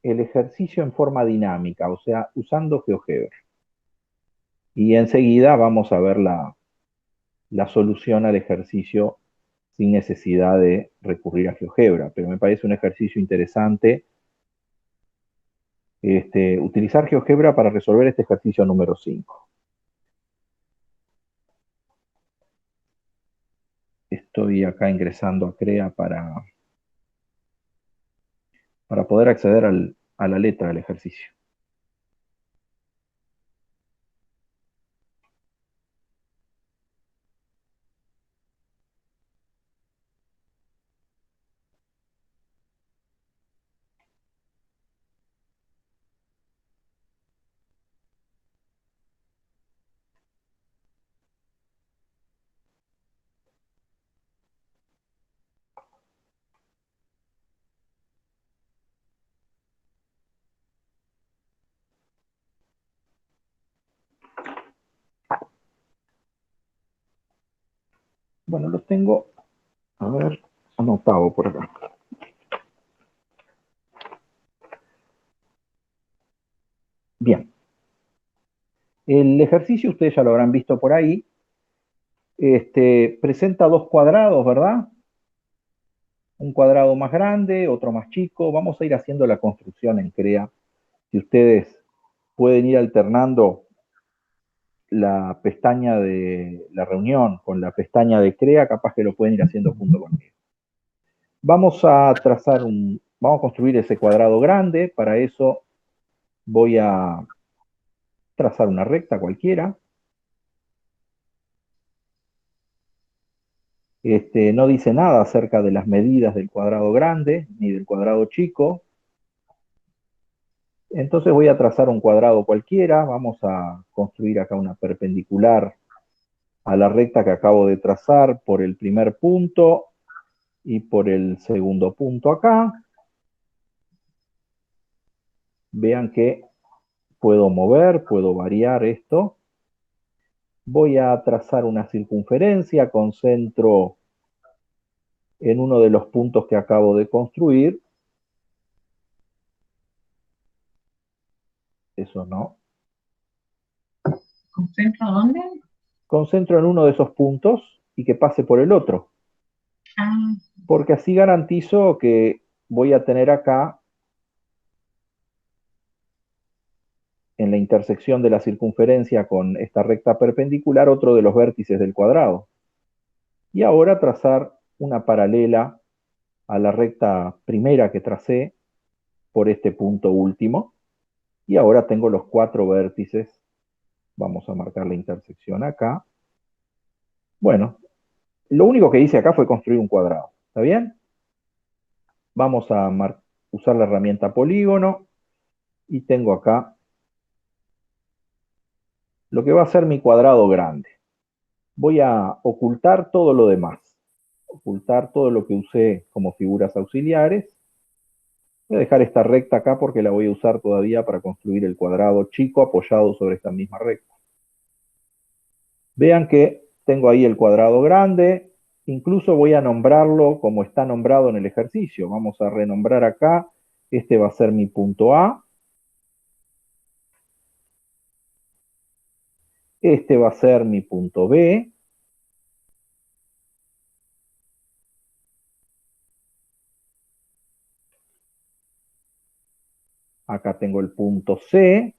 el ejercicio en forma dinámica, o sea, usando GeoGebra. Y enseguida vamos a ver la solución al ejercicio sin necesidad de recurrir a GeoGebra. Pero me parece un ejercicio interesante utilizar GeoGebra para resolver este ejercicio número 5. Estoy acá ingresando a CREA para poder acceder a la letra del ejercicio. Bueno, los tengo, a ver, anotado por acá. Bien. El ejercicio ustedes ya lo habrán visto por ahí. Presenta dos cuadrados, ¿verdad? Un cuadrado más grande, otro más chico. Vamos a ir haciendo la construcción en CREA. Si ustedes pueden ir alternando la pestaña de la reunión con la pestaña de CREA, capaz que lo pueden ir haciendo junto conmigo. Vamos a construir ese cuadrado grande. Para eso voy a trazar una recta cualquiera. No dice nada acerca de las medidas del cuadrado grande ni del cuadrado chico. Entonces voy a trazar un cuadrado cualquiera. Vamos a construir acá una perpendicular a la recta que acabo de trazar por el primer punto y por el segundo punto acá. Vean que puedo mover, puedo variar esto. Voy a trazar una circunferencia con centro en uno de los puntos que acabo de construir. Eso no. ¿Concentro dónde? Concentro en uno de esos puntos y que pase por el otro. Ah, Porque así garantizo que voy a tener acá, en la intersección de la circunferencia con esta recta perpendicular, otro de los vértices del cuadrado. Y ahora trazar una paralela a la recta primera que tracé por este punto último. Y ahora tengo los cuatro vértices. Vamos a marcar la intersección acá. Bueno, lo único que hice acá fue construir un cuadrado. ¿Está bien? Vamos a usar la herramienta polígono. Y tengo acá lo que va a ser mi cuadrado grande. Voy a ocultar todo lo demás. Ocultar todo lo que usé como figuras auxiliares. Voy a dejar esta recta acá porque la voy a usar todavía para construir el cuadrado chico apoyado sobre esta misma recta. Vean que tengo ahí el cuadrado grande. Incluso voy a nombrarlo como está nombrado en el ejercicio. Vamos a renombrar acá. Este va a ser mi punto A. Este va a ser mi punto B. Acá tengo el punto C.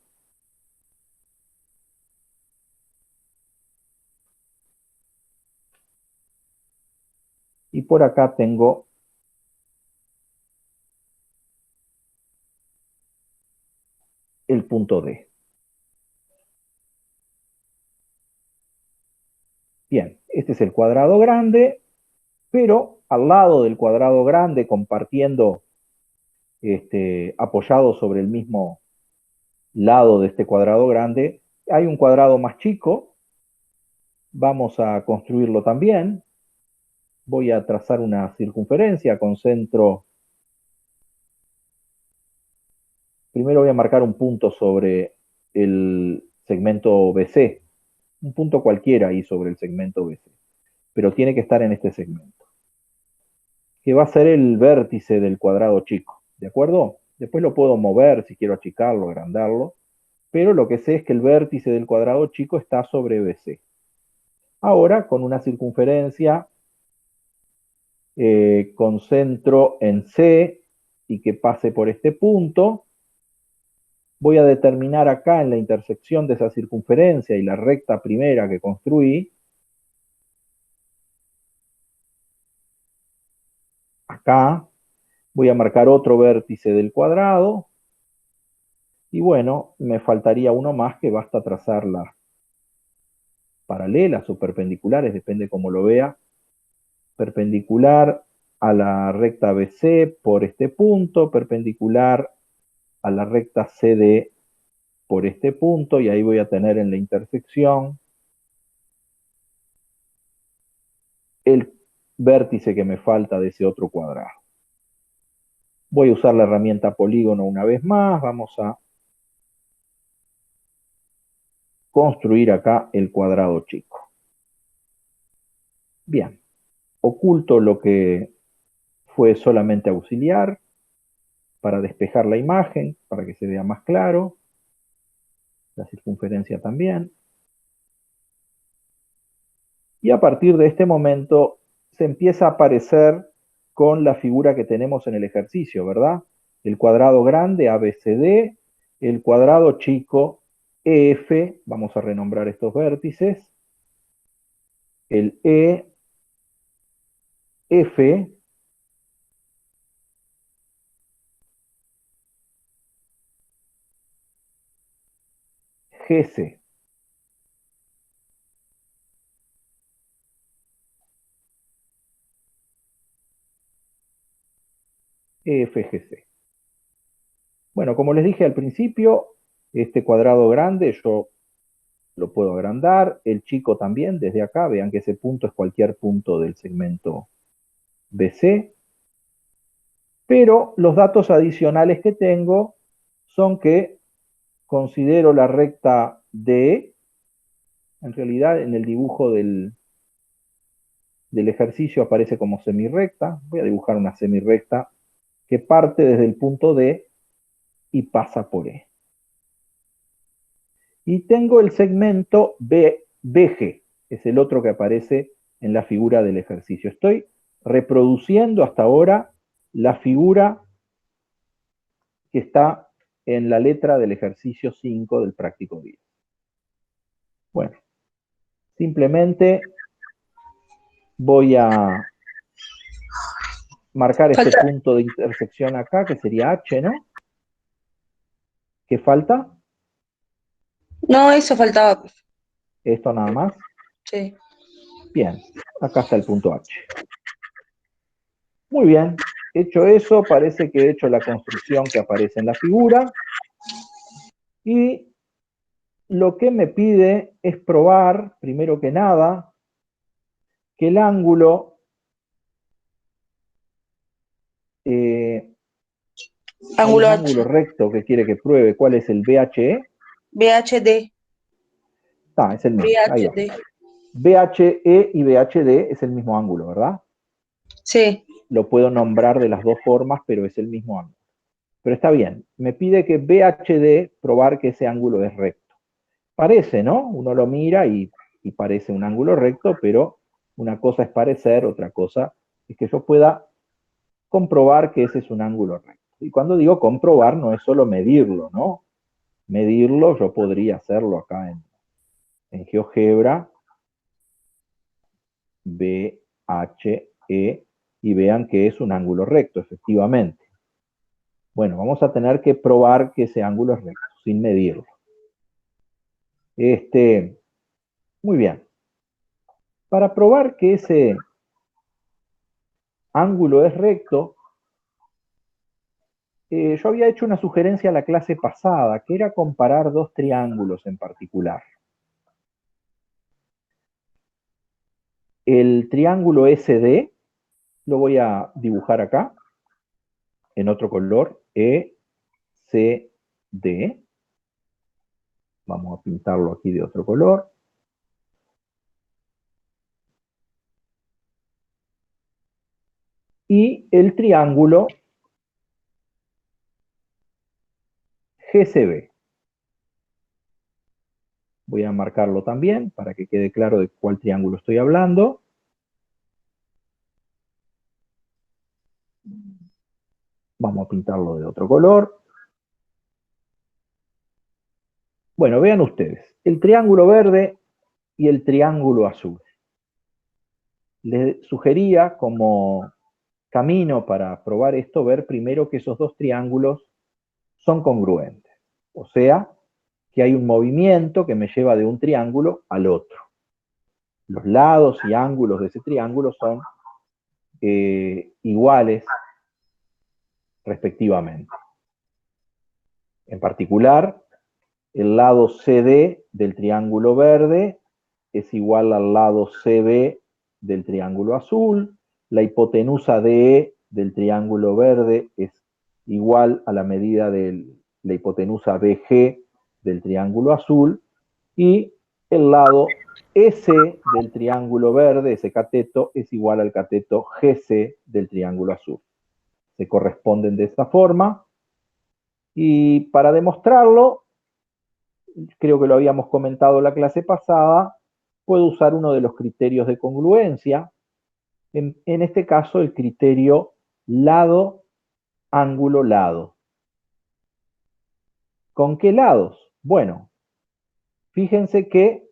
Y por acá tengo el punto D. Bien, este es el cuadrado grande, pero al lado del cuadrado grande, compartiendo, apoyado sobre el mismo lado de este cuadrado grande, hay un cuadrado más chico. Vamos a construirlo también. Voy a trazar una circunferencia con centro. Primero voy a marcar un punto sobre el segmento BC. Un punto cualquiera ahí sobre el segmento BC. Pero tiene que estar en este segmento, que va a ser el vértice del cuadrado chico. ¿De acuerdo? Después lo puedo mover si quiero achicarlo, agrandarlo, pero lo que sé es que el vértice del cuadrado chico está sobre BC. Ahora, con una circunferencia con centro en C y que pase por este punto, voy a determinar acá en la intersección de esa circunferencia y la recta primera que construí, acá, voy a marcar otro vértice del cuadrado, y bueno, me faltaría uno más que basta trazar las paralelas o perpendiculares, depende cómo lo vea, perpendicular a la recta BC por este punto, perpendicular a la recta CD por este punto, y ahí voy a tener en la intersección el vértice que me falta de ese otro cuadrado. Voy a usar la herramienta polígono una vez más, vamos a construir acá el cuadrado chico. Bien, oculto lo que fue solamente auxiliar para despejar la imagen, para que se vea más claro, la circunferencia también. Y a partir de este momento se empieza a aparecer con la figura que tenemos en el ejercicio, ¿verdad? El cuadrado grande ABCD, el cuadrado chico EF, vamos a renombrar estos vértices, el EF, GC. EFGC. Bueno, como les dije al principio, este cuadrado grande yo lo puedo agrandar, el chico también desde acá, vean que ese punto es cualquier punto del segmento BC, pero los datos adicionales que tengo son que considero la recta D, en realidad en el dibujo del ejercicio aparece como semirrecta, voy a dibujar una semirrecta que parte desde el punto D y pasa por E. Y tengo el segmento BG, es el otro que aparece en la figura del ejercicio. Estoy reproduciendo hasta ahora la figura que está en la letra del ejercicio 5 del práctico 10. Bueno, simplemente voy a marcar este Falta. punto de intersección acá, que sería H, ¿no? ¿Qué falta? No, eso faltaba. Esto nada más. Sí. Bien, acá está el punto H. Muy bien, hecho eso, parece que he hecho la construcción que aparece en la figura. Y lo que me pide es probar, primero que nada, que el ángulo hay Ángulo un H. ángulo recto que quiere que pruebe. ¿Cuál es el BHE? BHD. Ah, es el mismo, ahí va. BHD. BHE y BHD es el mismo ángulo, ¿verdad? Sí. Lo puedo nombrar de las dos formas, pero es el mismo ángulo. Pero está bien, me pide que BHD probar que ese ángulo es recto. Parece, ¿no? Uno lo mira y parece un ángulo recto, pero una cosa es parecer, otra cosa es que yo pueda comprobar que ese es un ángulo recto. Y cuando digo comprobar, no es solo medirlo, ¿no? Medirlo, yo podría hacerlo acá en GeoGebra, BHE, y vean que es un ángulo recto, efectivamente. Bueno, vamos a tener que probar que ese ángulo es recto, sin medirlo. Muy bien. Para probar que ese ángulo es recto, yo había hecho una sugerencia a la clase pasada, que era comparar dos triángulos en particular. El triángulo SD, lo voy a dibujar acá, en otro color, ECD. Vamos a pintarlo aquí de otro color. Y el triángulo GCB. Voy a marcarlo también para que quede claro de cuál triángulo estoy hablando. Vamos a pintarlo de otro color. Bueno, vean ustedes, el triángulo verde y el triángulo azul. Les sugería como camino para probar esto, ver primero que esos dos triángulos son congruentes. O sea, que hay un movimiento que me lleva de un triángulo al otro. Los lados y ángulos de ese triángulo son iguales respectivamente. En particular, el lado CD del triángulo verde es igual al lado CB del triángulo azul. La hipotenusa DE del triángulo verde es igual a la medida de la hipotenusa BG del triángulo azul. Y el lado S del triángulo verde, ese cateto, es igual al cateto GC del triángulo azul. Se corresponden de esta forma. Y para demostrarlo, creo que lo habíamos comentado la clase pasada, puedo usar uno de los criterios de congruencia. En este caso, el criterio lado, ángulo, lado. ¿Con qué lados? Bueno, fíjense que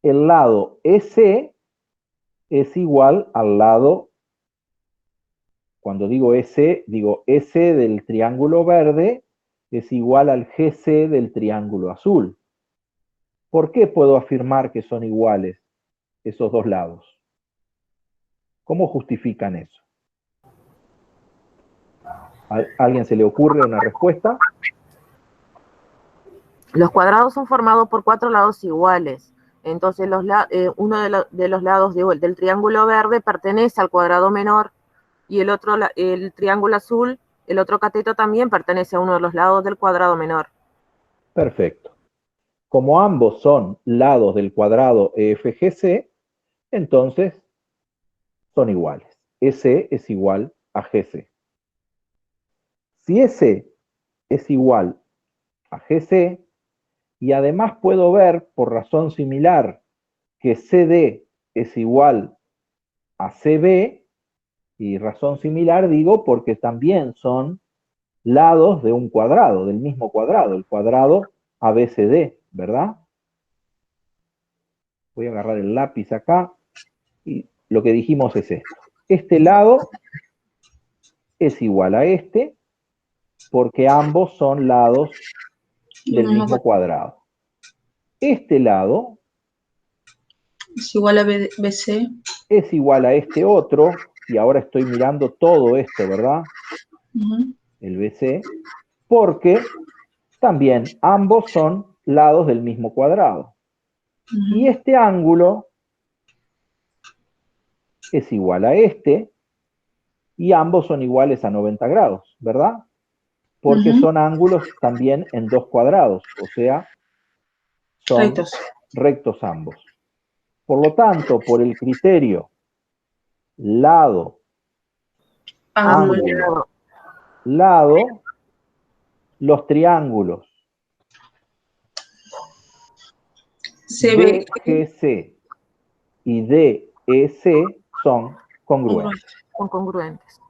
el lado EC es igual al lado, cuando digo EC, digo EC del triángulo verde es igual al GC del triángulo azul. ¿Por qué puedo afirmar que son iguales esos dos lados? ¿Cómo justifican eso? ¿A alguien se le ocurre una respuesta? Los cuadrados son formados por 4 lados iguales. Entonces, uno de los lados del triángulo verde pertenece al cuadrado menor y el triángulo azul, el otro cateto también pertenece a uno de los lados del cuadrado menor. Perfecto. Como ambos son lados del cuadrado EFGC, entonces son iguales. EC es igual a GC. Si EC es igual a GC, y además puedo ver, por razón similar, que CD es igual a CB, y razón similar digo porque también son lados de un cuadrado, del mismo cuadrado, el cuadrado ABCD, ¿verdad? Voy a agarrar el lápiz acá, y lo que dijimos es esto. Este lado es igual a este, porque ambos son lados del mismo cuadrado. Este lado Es igual a BC. es igual a este otro, y ahora estoy mirando todo esto, ¿verdad? El BC, porque también ambos son lados del mismo cuadrado. Y este ángulo es igual a este, y ambos son iguales a 90 grados, ¿verdad? Porque son ángulos también en dos cuadrados, o sea, son rectos ambos. Por lo tanto, por el criterio lado, ángulo, lado, los triángulos BGC y DEC son congruentes. Son congruentes.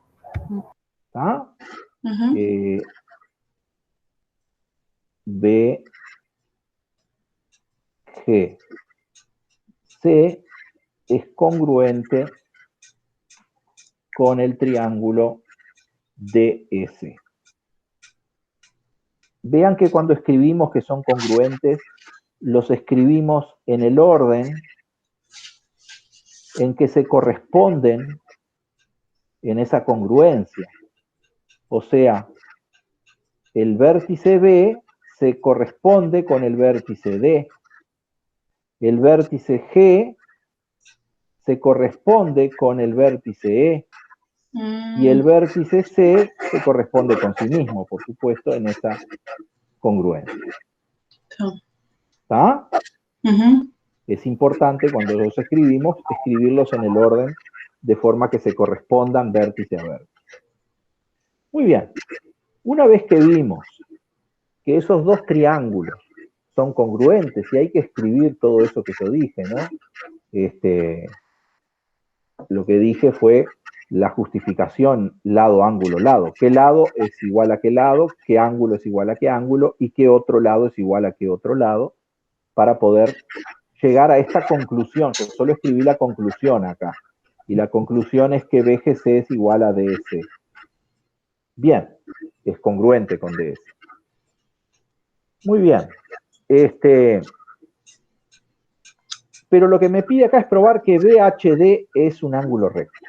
¿Ah? BGC es congruente con el triángulo DS. Vean que cuando escribimos que son congruentes, los escribimos en el orden en que se corresponden en esa congruencia. O sea, el vértice B se corresponde con el vértice D. El vértice G se corresponde con el vértice E. Y el vértice C se corresponde con sí mismo, por supuesto, en esa congruencia. ¿Está? Es importante cuando los escribimos, escribirlos en el orden de forma que se correspondan vértice a vértice. Muy bien. Una vez que vimos que esos dos triángulos son congruentes y hay que escribir todo eso que yo dije, ¿no? Lo que dije fue la justificación lado, ángulo, lado. ¿Qué lado es igual a qué lado? ¿Qué ángulo es igual a qué ángulo? ¿Y qué otro lado es igual a qué otro lado? Para poder llegar a esta conclusión. Yo solo escribí la conclusión acá. Y la conclusión es que BGC es igual a DS. Bien, es congruente con DS. Muy bien. Pero lo que me pide acá es probar que BHD es un ángulo recto.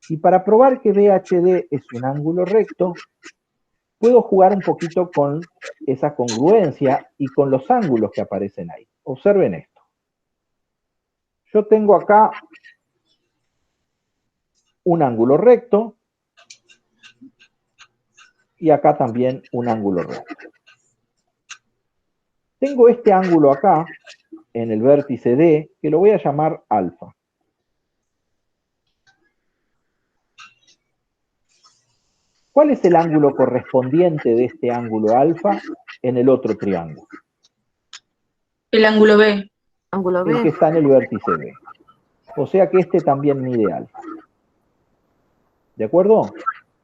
Y para probar que BHD es un ángulo recto, puedo jugar un poquito con esa congruencia y con los ángulos que aparecen ahí. Observen esto. Yo tengo acá un ángulo recto y acá también un ángulo recto. Tengo este ángulo acá, en el vértice D, que lo voy a llamar alfa. ¿Cuál es el ángulo correspondiente de este ángulo alfa en el otro triángulo? El ángulo B. Ángulo El que B. está en el vértice B. O sea que este también mide alfa. ¿De acuerdo?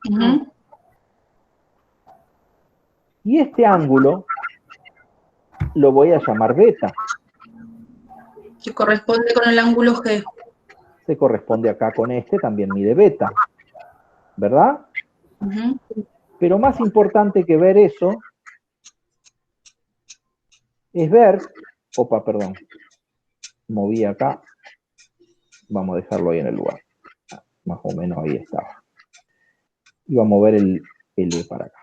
Ujú. Y este ángulo lo voy a llamar beta. Que corresponde con el ángulo G. Se corresponde acá con este, también mide beta. ¿Verdad? Ujú. Pero más importante que ver eso es ver, opa, perdón, moví acá, vamos a dejarlo ahí en el lugar, más o menos ahí estaba. Iba a mover el E para acá.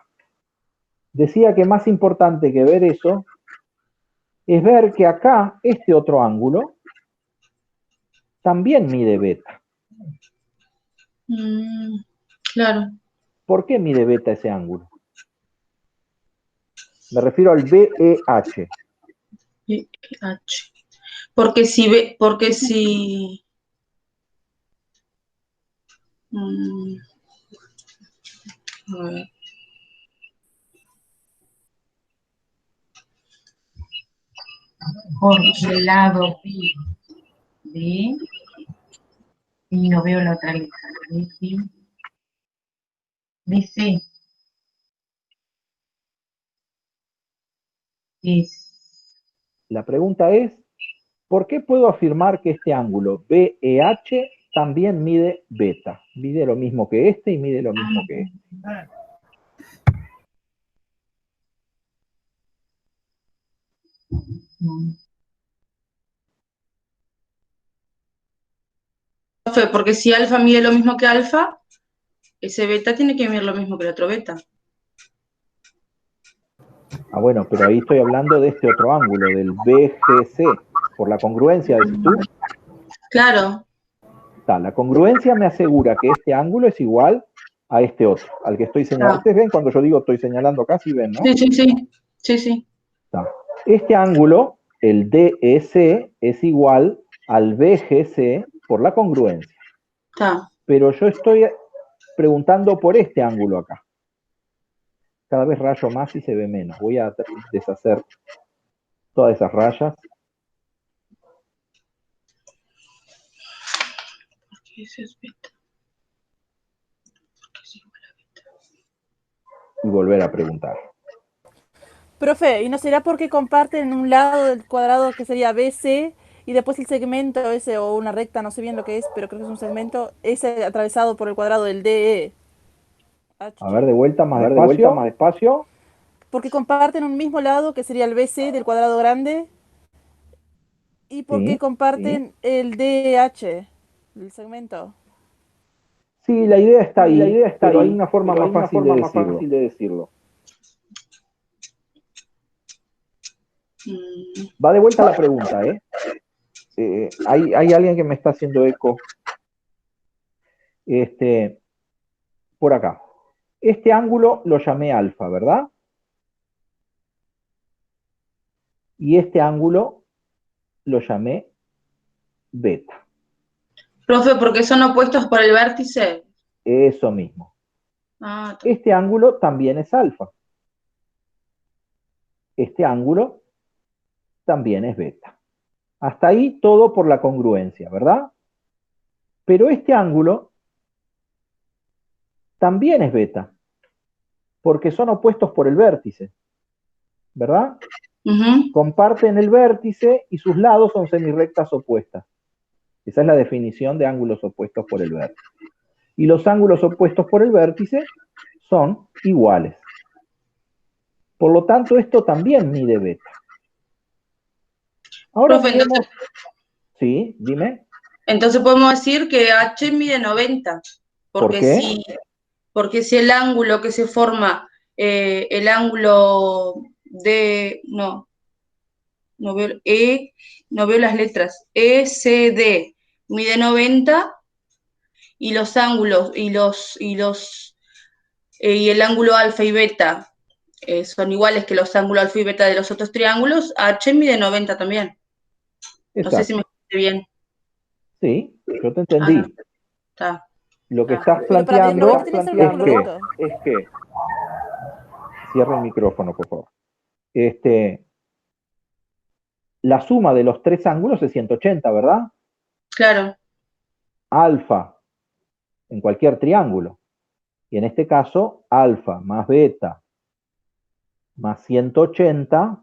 Decía que más importante que ver eso es ver que acá este otro ángulo también mide beta. Claro. ¿Por qué mide beta ese ángulo? Me refiero al BEH. H. Porque si a ver. Por el lado B, y no veo la otra letra. BC es La pregunta es, ¿por qué puedo afirmar que este ángulo BEH también mide beta? Mide lo mismo que este y mide lo mismo que este. Profe, porque si alfa mide lo mismo que alfa, ese beta tiene que medir lo mismo que el otro beta. Ah, bueno, pero ahí estoy hablando de este otro ángulo, del BGC, por la congruencia, decís tú. Claro. La congruencia me asegura que este ángulo es igual a este otro, al que estoy señalando. Ustedes ven cuando yo digo estoy señalando acá, sí ven, ¿no? Sí, sí, sí. Sí, sí. Este ángulo, el DEC, es igual al BGC por la congruencia. Pero yo estoy preguntando por este ángulo acá. Cada vez rayo más y se ve menos. Voy a deshacer todas esas rayas. Y volver a preguntar. Profe, ¿y no será porque comparten un lado del cuadrado que sería BC y después el segmento ese o una recta, no sé bien lo que es, pero creo que es un segmento, ese atravesado por el cuadrado del DE? A ver, de vuelta más despacio. Porque comparten un mismo lado que sería el BC del cuadrado grande y porque comparten el DH, el segmento. Sí, la idea está ahí, pero hay una forma más fácil de decirlo. Va de vuelta la pregunta, ¿eh? Hay alguien que me está haciendo eco. Por acá. Este ángulo lo llamé alfa, ¿verdad? Y este ángulo lo llamé beta. Profe, porque son opuestos por el vértice. Eso mismo. Ah, Este ángulo también es alfa. este ángulo también es beta. Hasta ahí todo por la congruencia, ¿verdad? Pero este ángulo también es beta, porque son opuestos por el vértice, ¿verdad? Comparten el vértice y sus lados son semirrectas opuestas. Esa es la definición de ángulos opuestos por el vértice. Y los ángulos opuestos por el vértice son iguales. Por lo tanto, esto también mide beta. Ahora Profe, miremos... Sí, dime. Entonces podemos decir que H mide 90. ¿Por qué? Porque si el ángulo que se forma, el ángulo de... No veo, no veo las letras. ECD mide 90 y los ángulos y el ángulo alfa y beta son iguales que los ángulos alfa y beta de los otros triángulos, H mide 90 también. No sé si me expliqué bien. Sí, yo te entendí. Está. Lo que estás Pero para medir planteando 90 tiene que ser un ángulo recto. es que... Cierra el micrófono, por favor. La suma de los tres ángulos es 180, ¿verdad? Claro. Alfa en cualquier triángulo. Y en este caso, alfa más beta más 180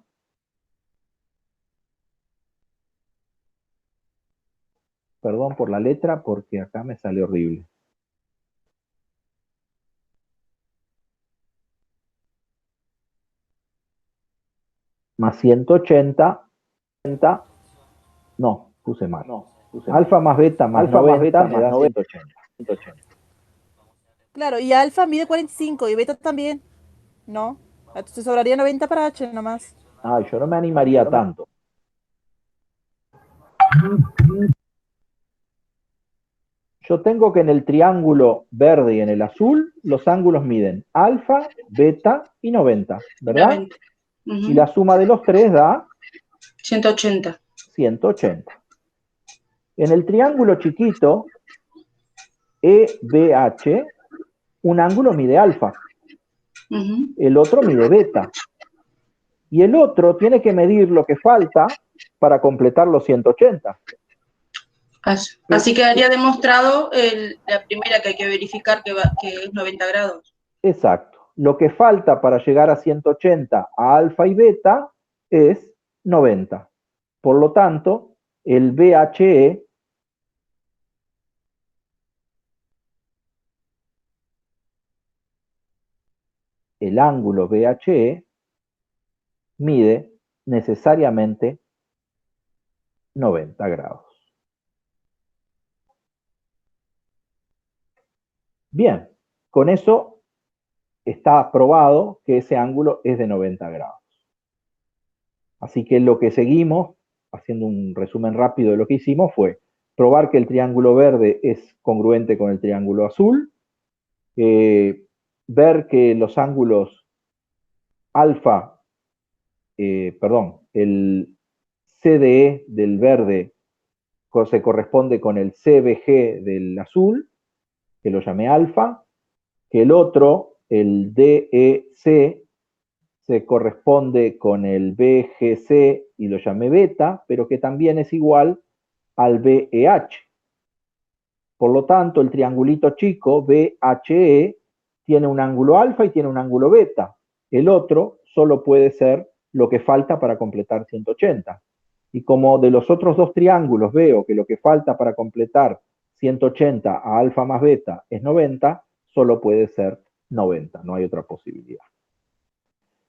perdón por la letra porque acá me sale horrible. Más 180, no, puse mal. Alfa más beta más 90 me da 180. Claro, y alfa mide 45 y beta también. ¿No? Entonces sobraría 90 para H nomás. Ay, yo no me animaría tanto. Yo tengo que en el triángulo verde y en el azul, los ángulos miden alfa, beta y 90, ¿verdad? 90. Y la suma de los tres da 180. 180. En el triángulo chiquito, EBH, un ángulo mide alfa, el otro mide beta. Y el otro tiene que medir lo que falta para completar los 180. Así quedaría demostrado la primera que hay que verificar que es 90 grados. Exacto. Lo que falta para llegar a 180 a alfa y beta es 90. Por lo tanto, el BHE el ángulo BHE mide necesariamente 90 grados. Bien, con eso está probado que ese ángulo es de 90 grados. Así que lo que seguimos, haciendo un resumen rápido de lo que hicimos, fue probar que el triángulo verde es congruente con el triángulo azul, ver que los ángulos alfa, el CDE del verde se corresponde con el CBG del azul, que lo llamé alfa, que el otro, el DEC, se corresponde con el BGC y lo llamé beta, pero que también es igual al BEH. Por lo tanto, el triangulito chico, BHE, tiene un ángulo alfa y tiene un ángulo beta. El otro solo puede ser lo que falta para completar 180. Y como de los otros dos triángulos veo que lo que falta para completar 180 a alfa más beta es 90, solo puede ser 90, no hay otra posibilidad.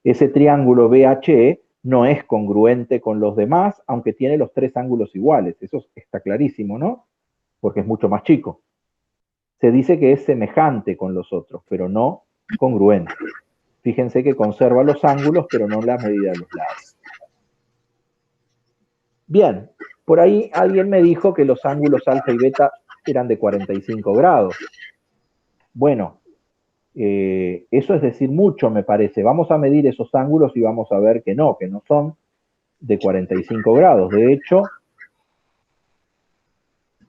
Ese triángulo BHE no es congruente con los demás, aunque tiene los tres ángulos iguales. Eso está clarísimo, ¿no? Porque es mucho más chico. Se dice que es semejante con los otros, pero no congruente. Fíjense que conserva los ángulos, pero no la medida de los lados. Bien, por ahí alguien me dijo que los ángulos alfa y beta eran de 45 grados. Bueno, eso es decir mucho, me parece. Vamos a medir esos ángulos y vamos a ver que no son de 45 grados. De hecho,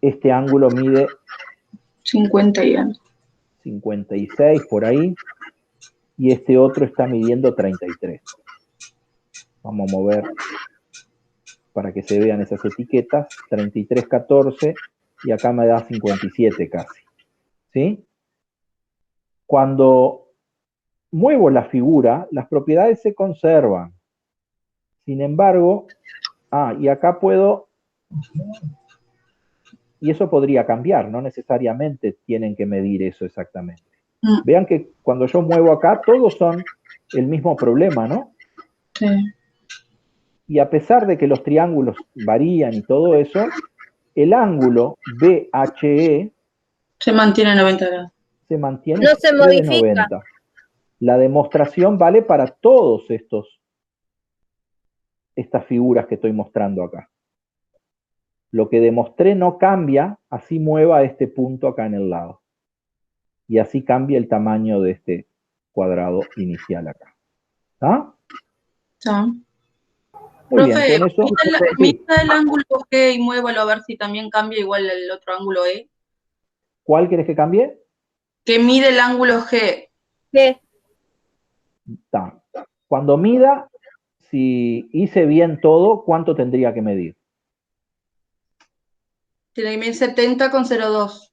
este ángulo mide 50 y algo. 56 por ahí, y este otro está midiendo 33. Vamos a mover para que se vean esas etiquetas, 33,14, y acá me da 57 casi. ¿Sí? Cuando muevo la figura, las propiedades se conservan. Sin embargo, y acá puedo, y eso podría cambiar, no necesariamente tienen que medir eso exactamente. Vean que cuando yo muevo acá, todos son el mismo problema, ¿no? Sí. Y a pesar de que los triángulos varían y todo eso, el ángulo BHE Se mantiene 90 grados. se mantiene No se siempre de modifica. 90. La demostración vale para todos estas figuras que estoy mostrando acá. Lo que demostré no cambia, así mueva este punto acá en el lado. Y así cambia el tamaño de este cuadrado inicial acá. ¿Ah? ¿Está? Muy bien, Profe, con eso... mida el ángulo G y muévalo a ver si también cambia igual el otro ángulo E. ¿Cuál querés que cambie? Que mide el ángulo G. ¿Qué? Está. Cuando mida, si hice bien todo, ¿cuánto tendría que medir? Tiene que medir 70,02.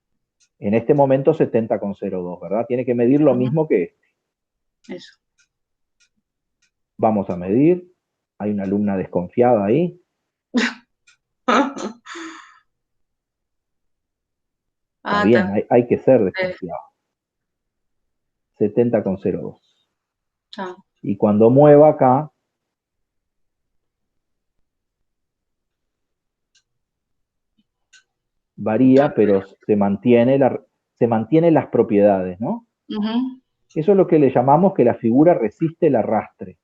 En este momento 70,02, ¿verdad? Tiene que medir lo mismo que este. Eso. Vamos a medir. Hay una alumna desconfiada ahí. Está bien, hay que ser desconfiado. 70,02. Y cuando mueva acá, varía, pero se mantiene las propiedades, ¿no? Eso es lo que le llamamos que la figura resiste el arrastre.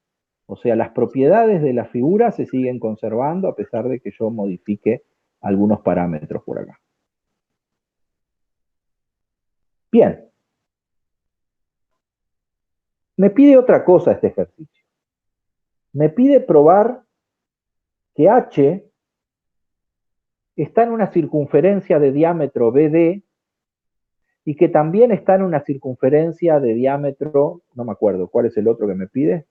O sea, las propiedades de la figura se siguen conservando a pesar de que yo modifique algunos parámetros por acá. Bien. Me pide otra cosa este ejercicio. Me pide probar que H está en una circunferencia de diámetro BD y que también está en una circunferencia de diámetro, no me acuerdo, ¿cuál es el otro que me pide?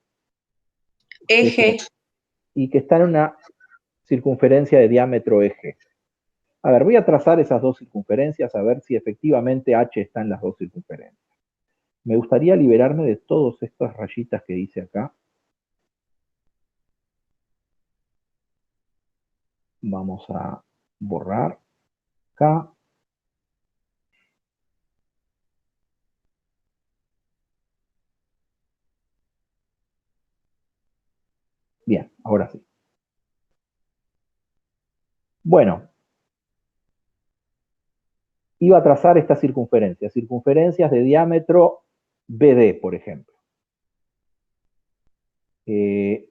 Eje. Y que está en una circunferencia de diámetro eje. A ver, voy a trazar esas dos circunferencias a ver si efectivamente H está en las dos circunferencias. Me gustaría liberarme de todas estas rayitas que hice acá. Vamos a borrar acá. Bien, ahora sí. Bueno, iba a trazar estas circunferencias de diámetro BD, por ejemplo.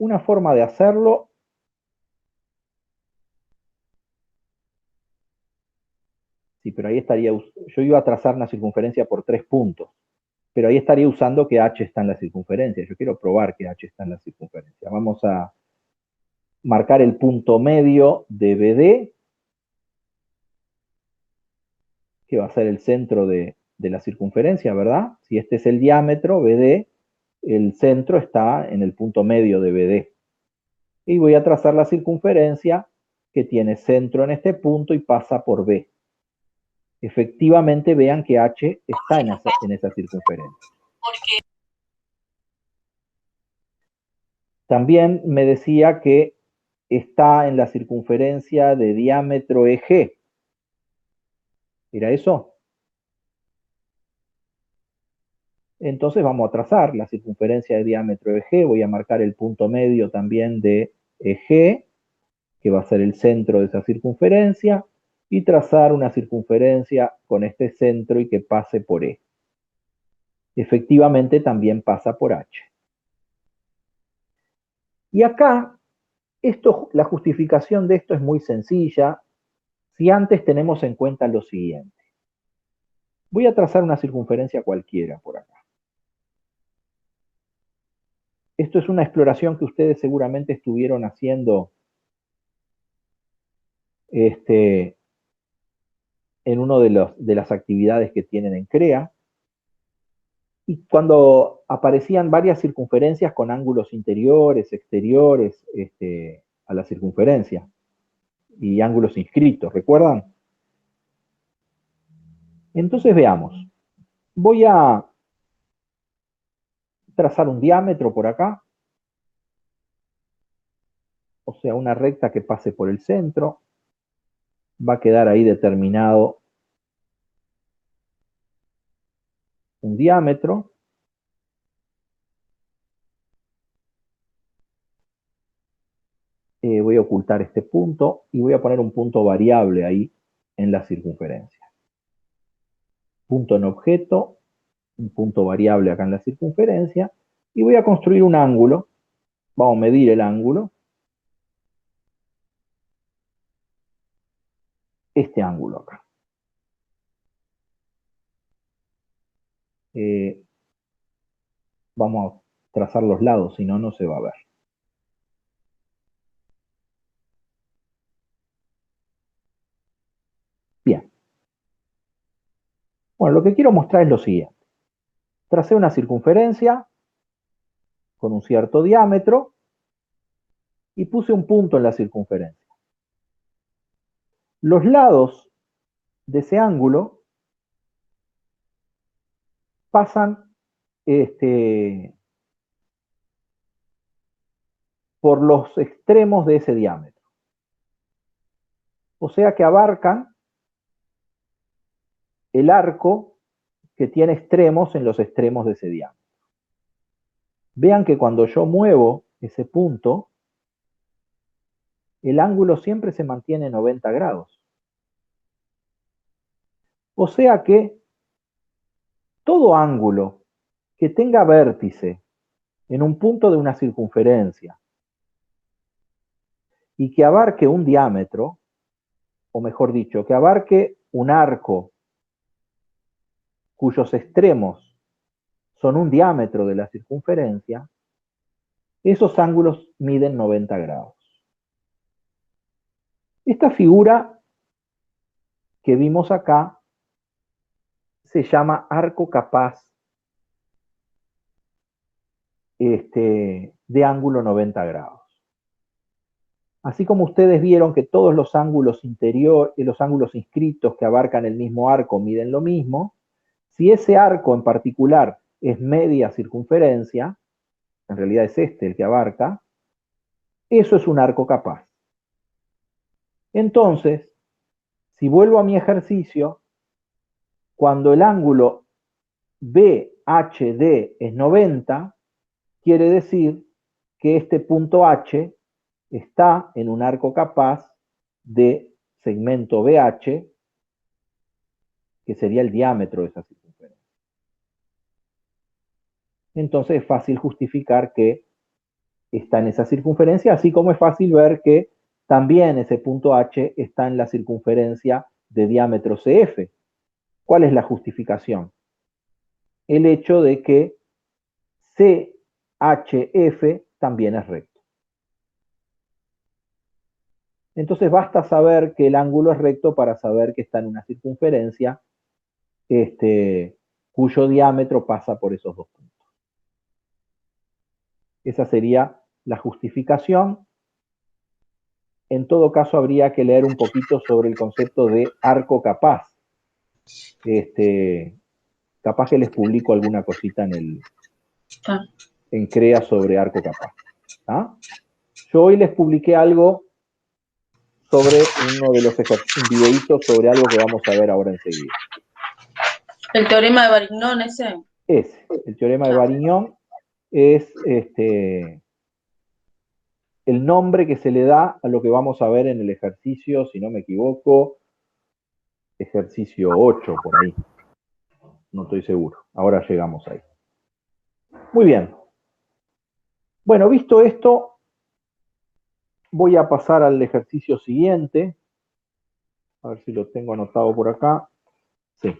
Una forma de hacerlo sí, pero ahí estaría, yo iba a trazar una circunferencia por 3 puntos, pero ahí estaría usando que H está en la circunferencia. Yo quiero probar que H está en la circunferencia. Vamos a marcar el punto medio de BD, que va a ser el centro de la circunferencia, ¿verdad? Si este es el diámetro, BD, el centro está en el punto medio de BD. Y voy a trazar la circunferencia que tiene centro en este punto y pasa por B. Efectivamente, vean que H está en esa circunferencia. También me decía que está en la circunferencia de diámetro EG. ¿Era eso? Entonces vamos a trazar la circunferencia de diámetro EG. Voy a marcar el punto medio también de EG, que va a ser el centro de esa circunferencia, y trazar una circunferencia con este centro y que pase por E. Efectivamente también pasa por H. Y acá, la justificación de esto es muy sencilla, si antes tenemos en cuenta lo siguiente. Voy a trazar una circunferencia cualquiera por acá. Esto es una exploración que ustedes seguramente estuvieron haciendo en una de las actividades que tienen en CREA. Y cuando aparecían varias circunferencias con ángulos interiores, exteriores, a la circunferencia, y ángulos inscritos, ¿recuerdan? Entonces veamos. Voy a trazar un diámetro por acá, o sea, una recta que pase por el centro. Va a quedar ahí determinado un diámetro. Voy a ocultar este punto y voy a poner un punto variable ahí en la circunferencia. Punto en objeto, un punto variable acá en la circunferencia, y voy a construir un ángulo. Vamos a medir el ángulo. Este ángulo acá. Vamos a trazar los lados, si no, no se va a ver. Bien. Bueno, lo que quiero mostrar es lo siguiente. Tracé una circunferencia con un cierto diámetro y puse un punto en la circunferencia. Los lados de ese ángulo pasan por los extremos de ese diámetro. O sea que abarcan el arco que tiene extremos en los extremos de ese diámetro. Vean que cuando yo muevo ese punto, el ángulo siempre se mantiene 90 grados. O sea que todo ángulo que tenga vértice en un punto de una circunferencia y que abarque un diámetro, o mejor dicho, que abarque un arco cuyos extremos son un diámetro de la circunferencia, esos ángulos miden 90 grados. Esta figura que vimos acá se llama arco capaz de ángulo 90 grados. Así como ustedes vieron que todos los ángulos interiores, los ángulos inscritos que abarcan el mismo arco miden lo mismo, si ese arco en particular es media circunferencia, en realidad es este el que abarca, eso es un arco capaz. Entonces, si vuelvo a mi ejercicio, cuando el ángulo BHD es 90, quiere decir que este punto H está en un arco capaz de segmento BH, que sería el diámetro de esa circunferencia. Entonces es fácil justificar que está en esa circunferencia, así como es fácil ver que también ese punto H está en la circunferencia de diámetro CF. ¿Cuál es la justificación? El hecho de que CHF también es recto. Entonces basta saber que el ángulo es recto para saber que está en una circunferencia cuyo diámetro pasa por esos dos puntos. Esa sería la justificación. En todo caso, habría que leer un poquito sobre el concepto de arco capaz. Capaz que les publico alguna cosita en CREA sobre arco capaz. ¿Ah? Yo hoy les publiqué algo sobre uno de los ejercicios, un videíto sobre algo que vamos a ver ahora enseguida. El teorema de Varignon ese. El teorema de Varignon es el nombre que se le da a lo que vamos a ver en el ejercicio, si no me equivoco, ejercicio 8, por ahí. No estoy seguro. Ahora llegamos ahí. Muy bien. Bueno, visto esto, voy a pasar al ejercicio siguiente. A ver si lo tengo anotado por acá. Sí.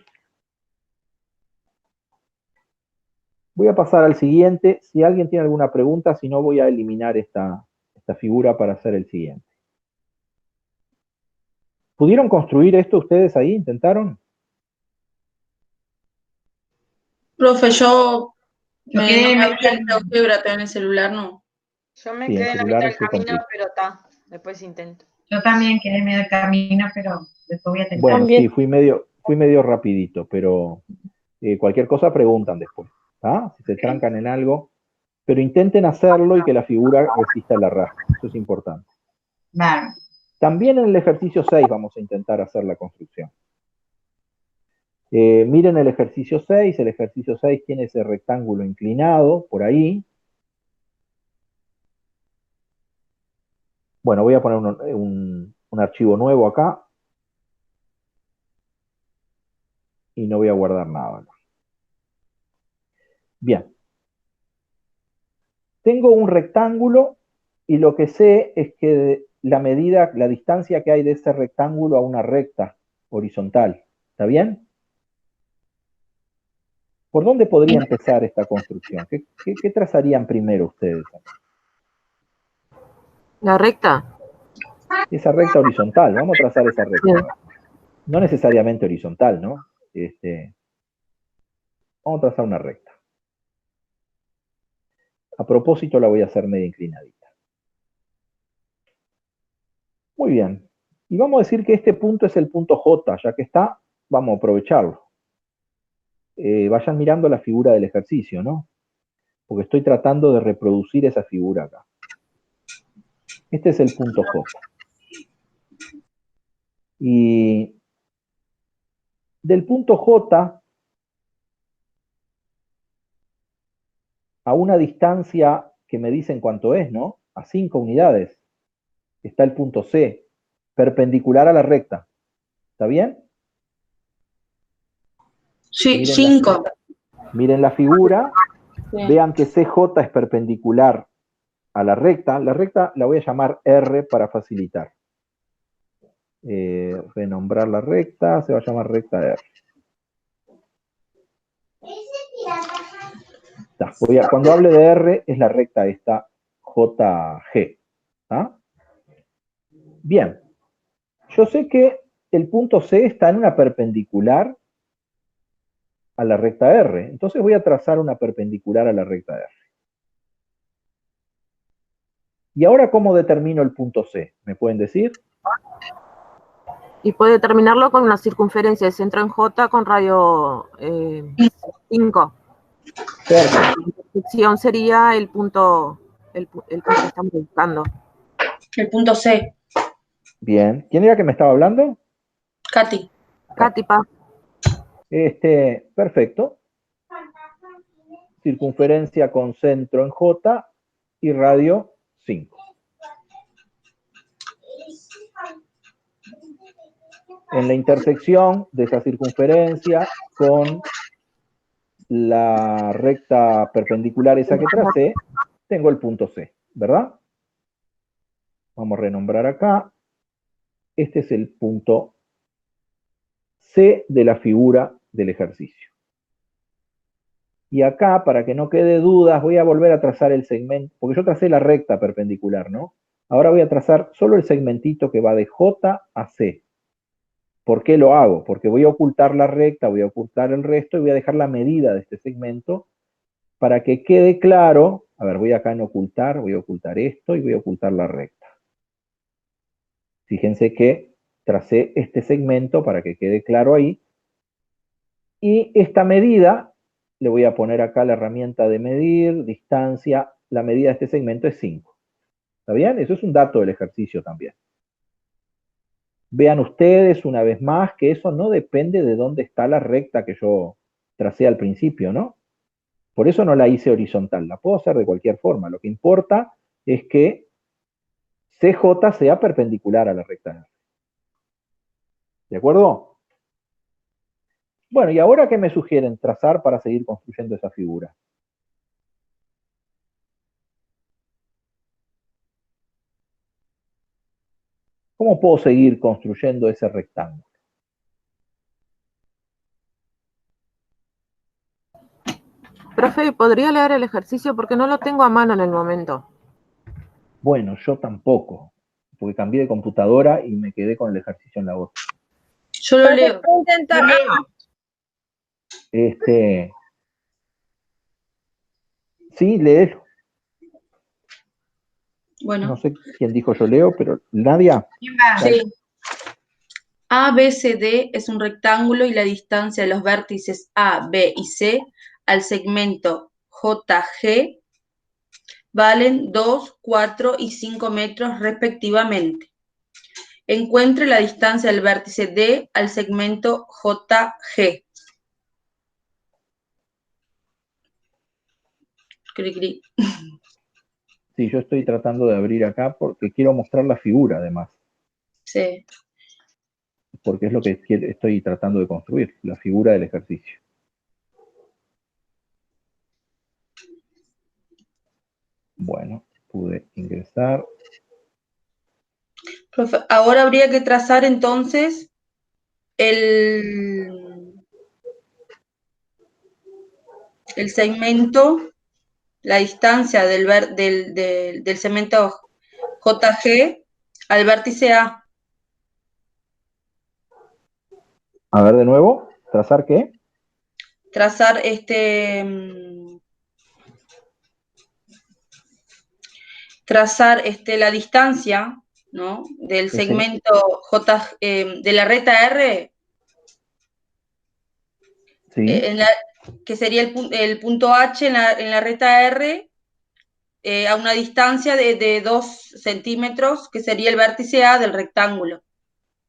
Voy a pasar al siguiente. Si alguien tiene alguna pregunta, si no, voy a eliminar esta figura para hacer el siguiente. ¿Pudieron construir esto ustedes ahí? ¿Intentaron? Profe, yo Yo no quedé me metida el álgebra en el celular, no. Yo me Sí, en quedé en la celular mitad del se camino, complica. pero está. Después intento. Yo también quedé medio del camino, pero después voy a tentar. Bueno, También. sí, fui medio rapidito, pero cualquier cosa preguntan después, ¿ah? Si se trancan en algo, pero intenten hacerlo y que la figura resista el arrastre, eso es importante. Vale. También en el ejercicio 6 vamos a intentar hacer la construcción. Miren el ejercicio 6 tiene ese rectángulo inclinado por ahí. Bueno, voy a poner un archivo nuevo acá y no voy a guardar nada. Bien. Tengo un rectángulo y lo que sé es que la medida, la distancia que hay de ese rectángulo a una recta horizontal. ¿Está bien? ¿Por dónde podría empezar esta construcción? ¿Qué trazarían primero ustedes? La recta. Esa recta horizontal, vamos a trazar esa recta. No necesariamente horizontal, ¿no? Vamos a trazar una recta. A propósito la voy a hacer media inclinadita. Muy bien. Y vamos a decir que este punto es el punto J, ya que está, vamos a aprovecharlo. Vayan mirando la figura del ejercicio, ¿no? Porque estoy tratando de reproducir esa figura acá. Este es el punto J. Y del punto J a una distancia que me dicen cuánto es, ¿no? A 5 unidades. Está el punto C, perpendicular a la recta. ¿Está bien? Sí, Miren 5. Miren la figura, Sí. vean que CJ es perpendicular a la recta la voy a llamar R para facilitar. Renombrar la recta, se va a llamar recta R. Cuando hable de R es la recta esta JG. ¿Ah? Bien, yo sé que el punto C está en una perpendicular a la recta R, entonces voy a trazar una perpendicular a la recta R. ¿Y ahora cómo determino el punto C? ¿Me pueden decir? Y puede terminarlo con una circunferencia de centro en J con radio 5. Perfecto. La intersección sería el punto que estamos buscando. El punto C. Bien. ¿Quién era que me estaba hablando? Katy. Cátipa. Perfecto. Circunferencia con centro en J y radio 5. En la intersección de esa circunferencia con la recta perpendicular esa que tracé, tengo el punto C, ¿verdad? Vamos a renombrar acá. Este es el punto C de la figura del ejercicio. Y acá, para que no quede dudas, voy a volver a trazar el segmento, porque yo tracé la recta perpendicular, ¿no? Ahora voy a trazar solo el segmentito que va de J a C. ¿Por qué lo hago? Porque voy a ocultar la recta, voy a ocultar el resto y voy a dejar la medida de este segmento para que quede claro. A ver, voy acá en ocultar, voy a ocultar esto y voy a ocultar la recta. Fíjense que tracé este segmento para que quede claro ahí. Y esta medida, le voy a poner acá la herramienta de medir, distancia, la medida de este segmento es 5. ¿Está bien? Eso es un dato del ejercicio también. Vean ustedes una vez más que eso no depende de dónde está la recta que yo tracé al principio, ¿no? Por eso no la hice horizontal, la puedo hacer de cualquier forma. Lo que importa es que CJ sea perpendicular a la recta R. ¿De acuerdo? Bueno, ¿y ahora qué me sugieren trazar para seguir construyendo esa figura? ¿Cómo puedo seguir construyendo ese rectángulo? Profe, ¿podría leer el ejercicio? Porque no lo tengo a mano en el momento. Bueno, yo tampoco, porque cambié de computadora y me quedé con el ejercicio en la otra. Yo lo leo. Intentar. Sí, léelo. Bueno. No sé quién dijo yo leo, pero Nadia. Sí. ABCD es un rectángulo y la distancia de los vértices A, B y C al segmento JG valen 2, 4 y 5 metros respectivamente. Encuentre la distancia del vértice D al segmento JG. Cri, cri. Sí, yo estoy tratando de abrir acá porque quiero mostrar la figura, además. Sí. Porque es lo que estoy tratando de construir, la figura del ejercicio. Bueno, pude ingresar. Profe, ahora habría que trazar entonces el segmento, la distancia del segmento JG al vértice A. A ver de nuevo, ¿trazar qué? Trazar la distancia, ¿no? Del segmento de la recta R, Sí. que sería el punto H en la recta R, a una distancia de 2 centímetros, que sería el vértice A del rectángulo.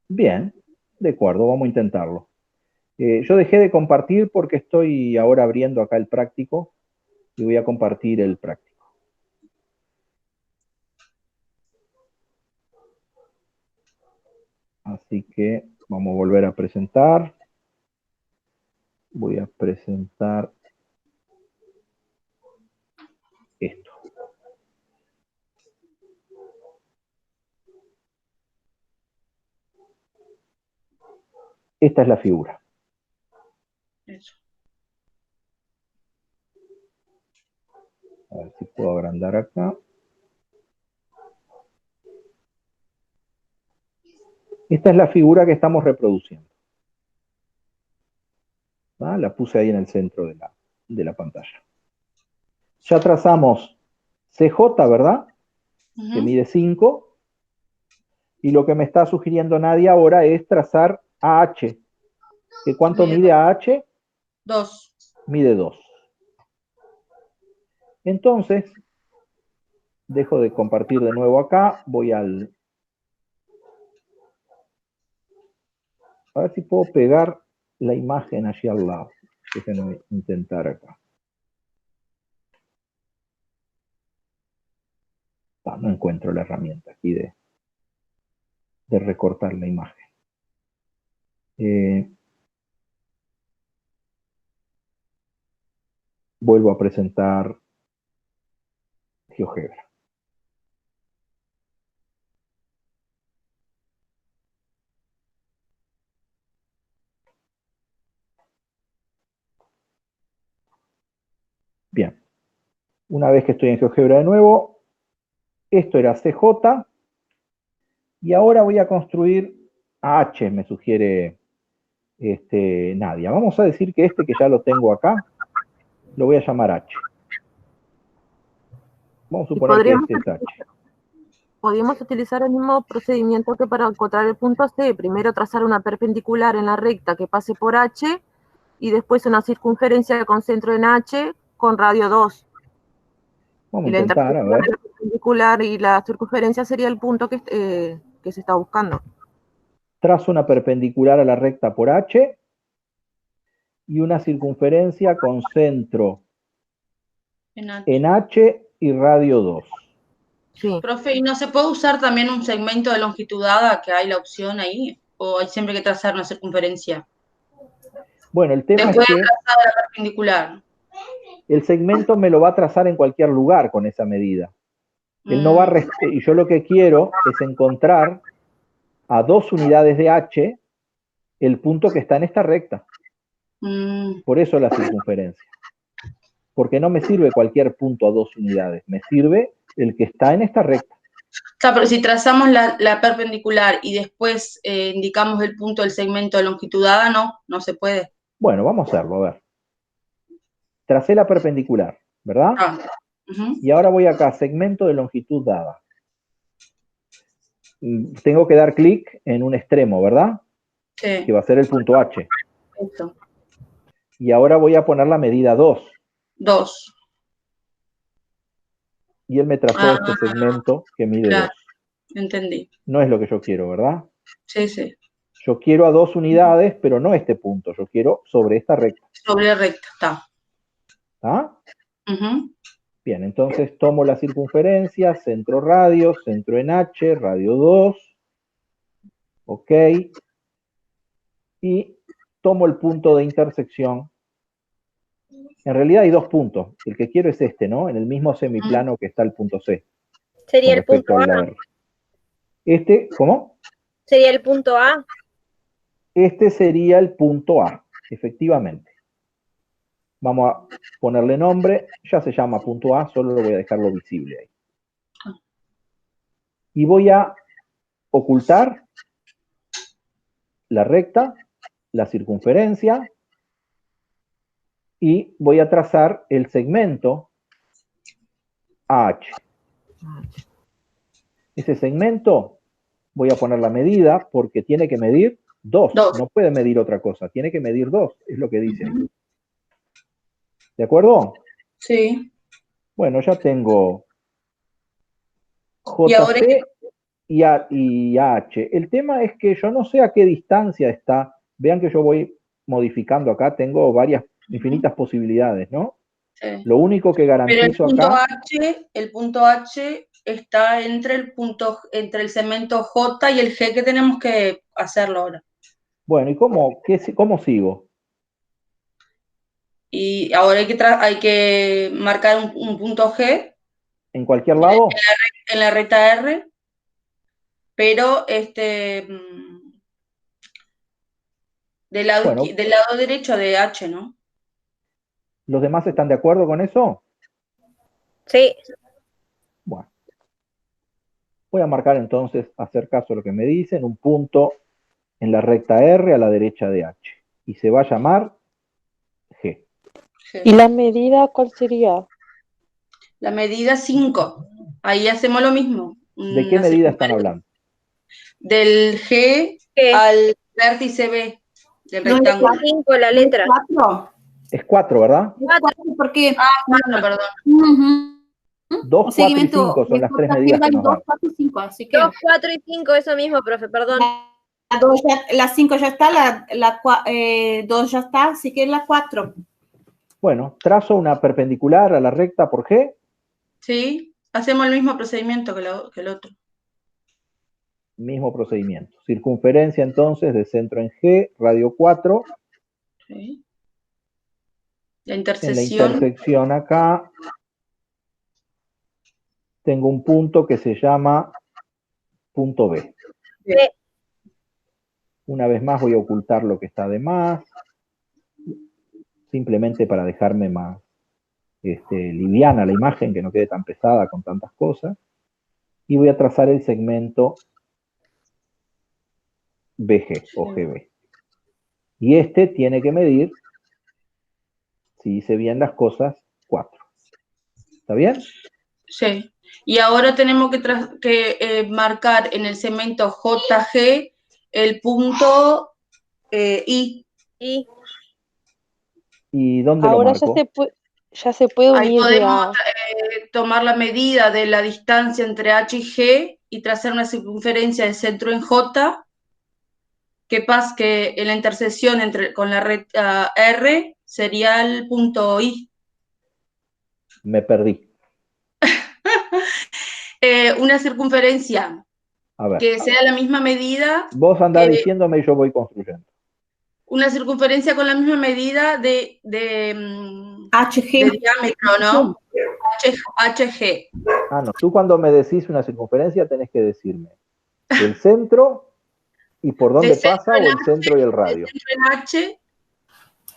Bien, de acuerdo, vamos a intentarlo. Yo dejé de compartir porque estoy ahora abriendo acá el práctico y voy a compartir el práctico. Así que vamos a volver a presentar. Voy a presentar esto. Esta es la figura. Eso. A ver si puedo agrandar acá. Esta es la figura que estamos reproduciendo. ¿Ah? La puse ahí en el centro de la pantalla. Ya trazamos CJ, ¿verdad? Que mide 5. Y lo que me está sugiriendo Nadia ahora es trazar AH. ¿Que cuánto mide AH? 2. Mide 2. Entonces, dejo de compartir de nuevo acá. Voy al... A ver si puedo pegar la imagen allí al lado. Déjenme intentar acá. No encuentro la herramienta aquí de recortar la imagen. Vuelvo a presentar GeoGebra. Bien. Una vez que estoy en GeoGebra de nuevo, esto era CJ, y ahora voy a construir H, me sugiere Nadia. Vamos a decir que que ya lo tengo acá, lo voy a llamar H. Vamos a suponer que este es H. Podríamos utilizar el mismo procedimiento que para encontrar el punto C. Primero trazar una perpendicular en la recta que pase por H y después una circunferencia con centro en H con radio 2. Vamos y a intentar, a ver. La perpendicular y la circunferencia sería el punto que se está buscando. Trazo una perpendicular a la recta por H y una circunferencia con centro en H y radio 2. Sí. Profe, ¿y no se puede usar también un segmento de longitud dada, que hay la opción ahí? ¿O hay siempre que trazar una circunferencia? Bueno, el tema Después es que de trazar la perpendicular. el segmento me lo va a trazar en cualquier lugar con esa medida. Él no va a y yo lo que quiero es encontrar a 2 unidades de H el punto que está en esta recta. Por eso la circunferencia. Porque no me sirve cualquier punto a 2 unidades, me sirve el que está en esta recta. Claro, pero si trazamos la perpendicular y después indicamos el punto del segmento de longitud dada, no se puede. Bueno, vamos a hacerlo, a ver. Tracé la perpendicular. ¿verdad? Ah, ujú, Y ahora voy acá, segmento de longitud dada. Tengo que dar clic en un extremo, ¿verdad? Que sí, va a ser el punto H. esto. Y ahora voy a poner la medida 2. 2. Y él me trazó Ah, este segmento que mide claro, 2. entendí. No es lo que yo quiero, ¿verdad? Sí, sí. Yo quiero a 2 unidades, pero no este punto. Yo quiero sobre esta recta. Sobre recta, está. ¿Ah? Ujú, Bien, entonces tomo la circunferencia, centro radio, centro en H, radio 2. Ok. Y tomo el punto de intersección. En realidad hay 2 puntos. El que quiero es este, ¿no? En el mismo semiplano que está el punto C, Sería con el punto respecto a la A. R. Este, ¿cómo? Sería el punto A. Este sería el punto A, efectivamente. Vamos a ponerle nombre, ya se llama punto A, solo voy a dejarlo visible ahí. Y voy a ocultar la recta, la circunferencia, y voy a trazar el segmento AH. Ese segmento voy a poner la medida porque tiene que medir 2, 2. no puede medir otra cosa, tiene que medir 2, es lo que dice ahí. ¿De acuerdo? Sí. Bueno, ya tengo Y ahora JC y AH. El tema es que yo no sé a qué distancia está. Vean que yo voy modificando acá, tengo varias, infinitas posibilidades, ¿no? sí. Lo único que Pero garantizo acá, el punto H está entre el segmento J y el G que tenemos que hacerlo ahora. bueno, ¿y cómo sigo? Y ahora hay que marcar un punto G ¿En cualquier lado? en la recta R, pero Bueno, del lado derecho de H, ¿no? ¿los demás están de acuerdo con eso? Sí. Bueno, voy a marcar entonces, hacer caso a lo que me dicen, un punto en la recta R a la derecha de H. Y se va a llamar G. ¿Y la medida cuál sería? La medida 5. Ahí hacemos lo mismo. ¿De qué medida están hablando? Del G ¿Qué? al vértice B del No es rectángulo. 5 la letra. 4. Es 4, ¿verdad? 4 porque Ah, 4, perdón. ujú, 2, un 4 y seguimiento 5 son de las tres JG medidas que vale nos 2, dan. 4 y 5, así que 2, 4 y 5, eso mismo, profe, perdón. la 5 ya está, la 2 ya está, así que la 4. Bueno, trazo una perpendicular a la recta por G. Sí, hacemos el mismo procedimiento que el otro. Mismo procedimiento. Circunferencia entonces de centro en G, radio 4. Sí. La En la intersección. intersección acá tengo un punto que se llama punto B. B. Una vez más voy a ocultar lo que está de más, simplemente para dejarme más liviana la imagen, que no quede tan pesada con tantas cosas. Y voy a trazar el segmento BG o GB. Y este tiene que medir, si hice bien las cosas, 4. ¿Está bien? Sí. Y ahora tenemos que marcar en el segmento JG el punto I. Y ¿Y dónde lo Ahora marco? ya se puede Ahí unir de podemos a... tomar la medida de la distancia entre H y G y trazar una circunferencia de centro en J. ¿Qué pasa? Que en la intersección con la recta R sería el punto I. Me perdí. Una circunferencia A ver. que sea la misma medida Vos andá que diciéndome y yo voy construyendo. una circunferencia con la misma medida de HG. diámetro, ¿no? HG. Ah, no. Tú cuando me decís una circunferencia tenés que decirme el centro y por dónde pasa o el centro y el radio.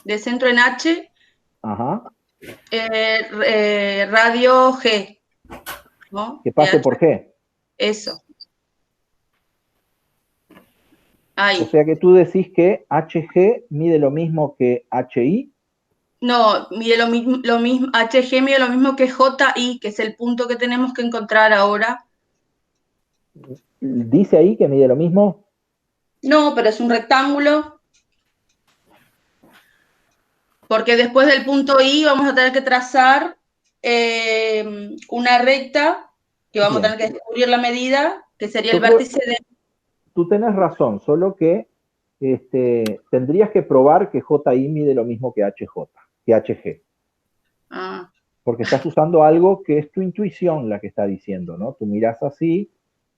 De centro en H, Ajá. radio G, ¿no? Que pase por G. Eso. O Ahí. sea que tú decís que HG mide lo mismo que HI. No, mide lo mismo, HG mide lo mismo que JI, que es el punto que tenemos que encontrar ahora. ¿Dice ahí que mide lo mismo? No, pero es un rectángulo. Porque después del punto I vamos a tener que trazar una recta, que vamos Bien. a tener que descubrir la medida, que sería el Yo creo- vértice de... Tú tenés razón, solo que tendrías que probar que JI mide lo mismo que HG. Ah, Porque estás usando algo que es tu intuición la que está diciendo, ¿no? Tú miras así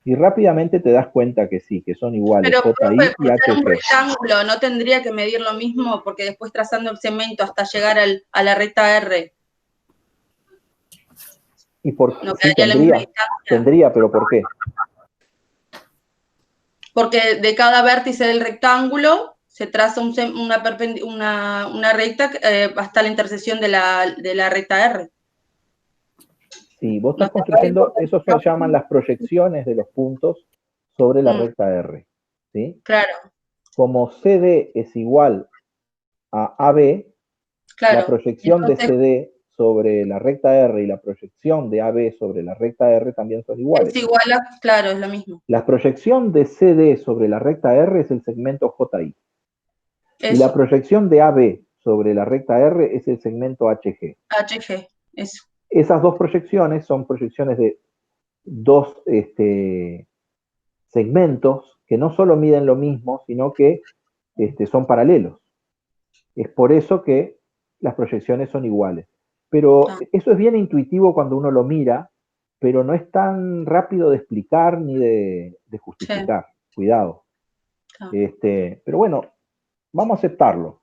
y rápidamente te das cuenta que sí, que son iguales pero, JI profe, y por ser un HG. rectángulo, ¿no tendría que medir lo mismo? Porque después trazando el segmento hasta llegar a la recta R, Y por ¿no sí quedaría la misma distancia? tendría, pero ¿por qué? Porque de cada vértice del rectángulo se traza una recta hasta la intersección de la recta R. Si vos No estás sé. construyendo, eso se llaman las proyecciones de los puntos sobre la recta R. ¿Sí? Claro, Como CD es igual a AB, claro. la proyección Entonces, de CD sobre la recta R y la proyección de AB sobre la recta R también son iguales. es igual a, claro, es lo mismo. La proyección de CD sobre la recta R es el segmento JI. Eso. Y la proyección de AB sobre la recta R es el segmento HG. HG, eso. Esas dos proyecciones son proyecciones de dos segmentos que no solo miden lo mismo, sino que son paralelos. Es por eso que las proyecciones son iguales. Pero eso es bien intuitivo cuando uno lo mira, pero no es tan rápido de explicar ni de justificar. Sí. Cuidado. Pero bueno, vamos a aceptarlo.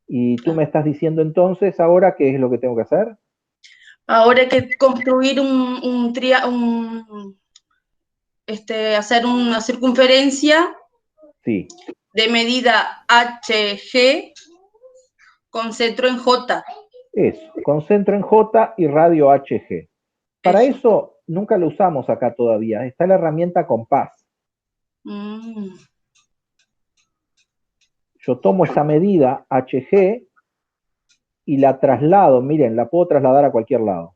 Y tú me estás diciendo entonces ahora qué es lo que tengo que hacer. Ahora hay que construir hacer una circunferencia sí. de medida HG con centro en J. Eso, con centro en J y radio HG. Para eso nunca lo usamos acá todavía. Está la herramienta compás. Yo tomo esta medida HG y la traslado. Miren, la puedo trasladar a cualquier lado.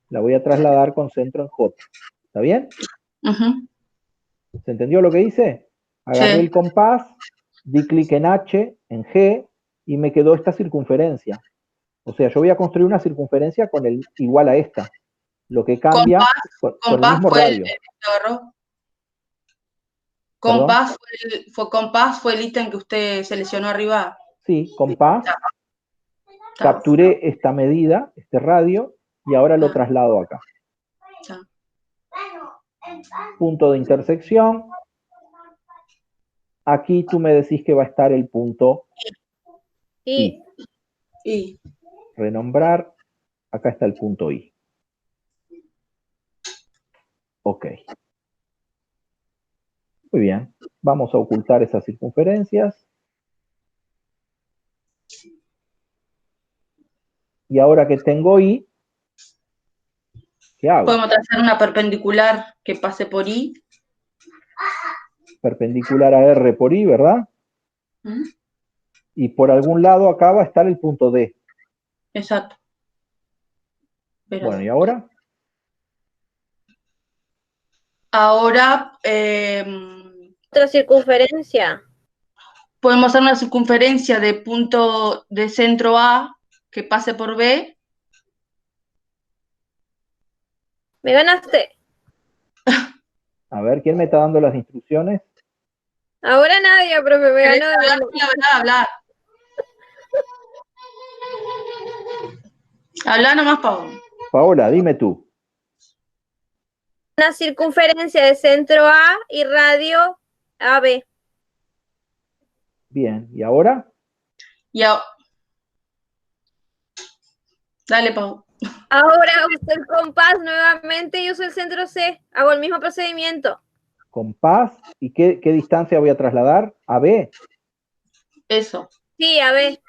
La voy a trasladar con centro en J. ¿Está bien? ¿Se entendió lo que hice? Agarré el compás, di clic en H, en G, y me quedó esta circunferencia. O sea, yo voy a construir una circunferencia con el igual a esta. Lo que cambia con el mismo radio. Compás fue el ítem que usted seleccionó arriba. Sí, compás. Capturé esta medida, este radio, y ahora lo traslado acá. Punto de intersección. Aquí tú me decís que va a estar el punto I. Renombrar. Acá está el punto I. Ok. Muy bien. Vamos a ocultar esas circunferencias. Y ahora que tengo I, ¿qué hago? Podemos trazar una perpendicular que pase por I. Perpendicular a R por I, ¿verdad? Y por algún lado acá va a estar el punto D. Exacto. Bueno, ¿y ahora? Ahora... otra circunferencia. Podemos hacer una circunferencia de punto de centro A que pase por B. Me ganaste. A ver, ¿quién me está dando las instrucciones? Ahora nadie, profe, me ganó. Hablar. Habla nomás, Paola. Paola, dime tú. Una circunferencia de centro A y radio AB. Bien, ¿y ahora? Dale, Pau. Ahora uso el compás nuevamente y uso el centro C. Hago el mismo procedimiento. Compás, ¿y qué distancia voy a trasladar? ¿A B? Eso. Sí, AB.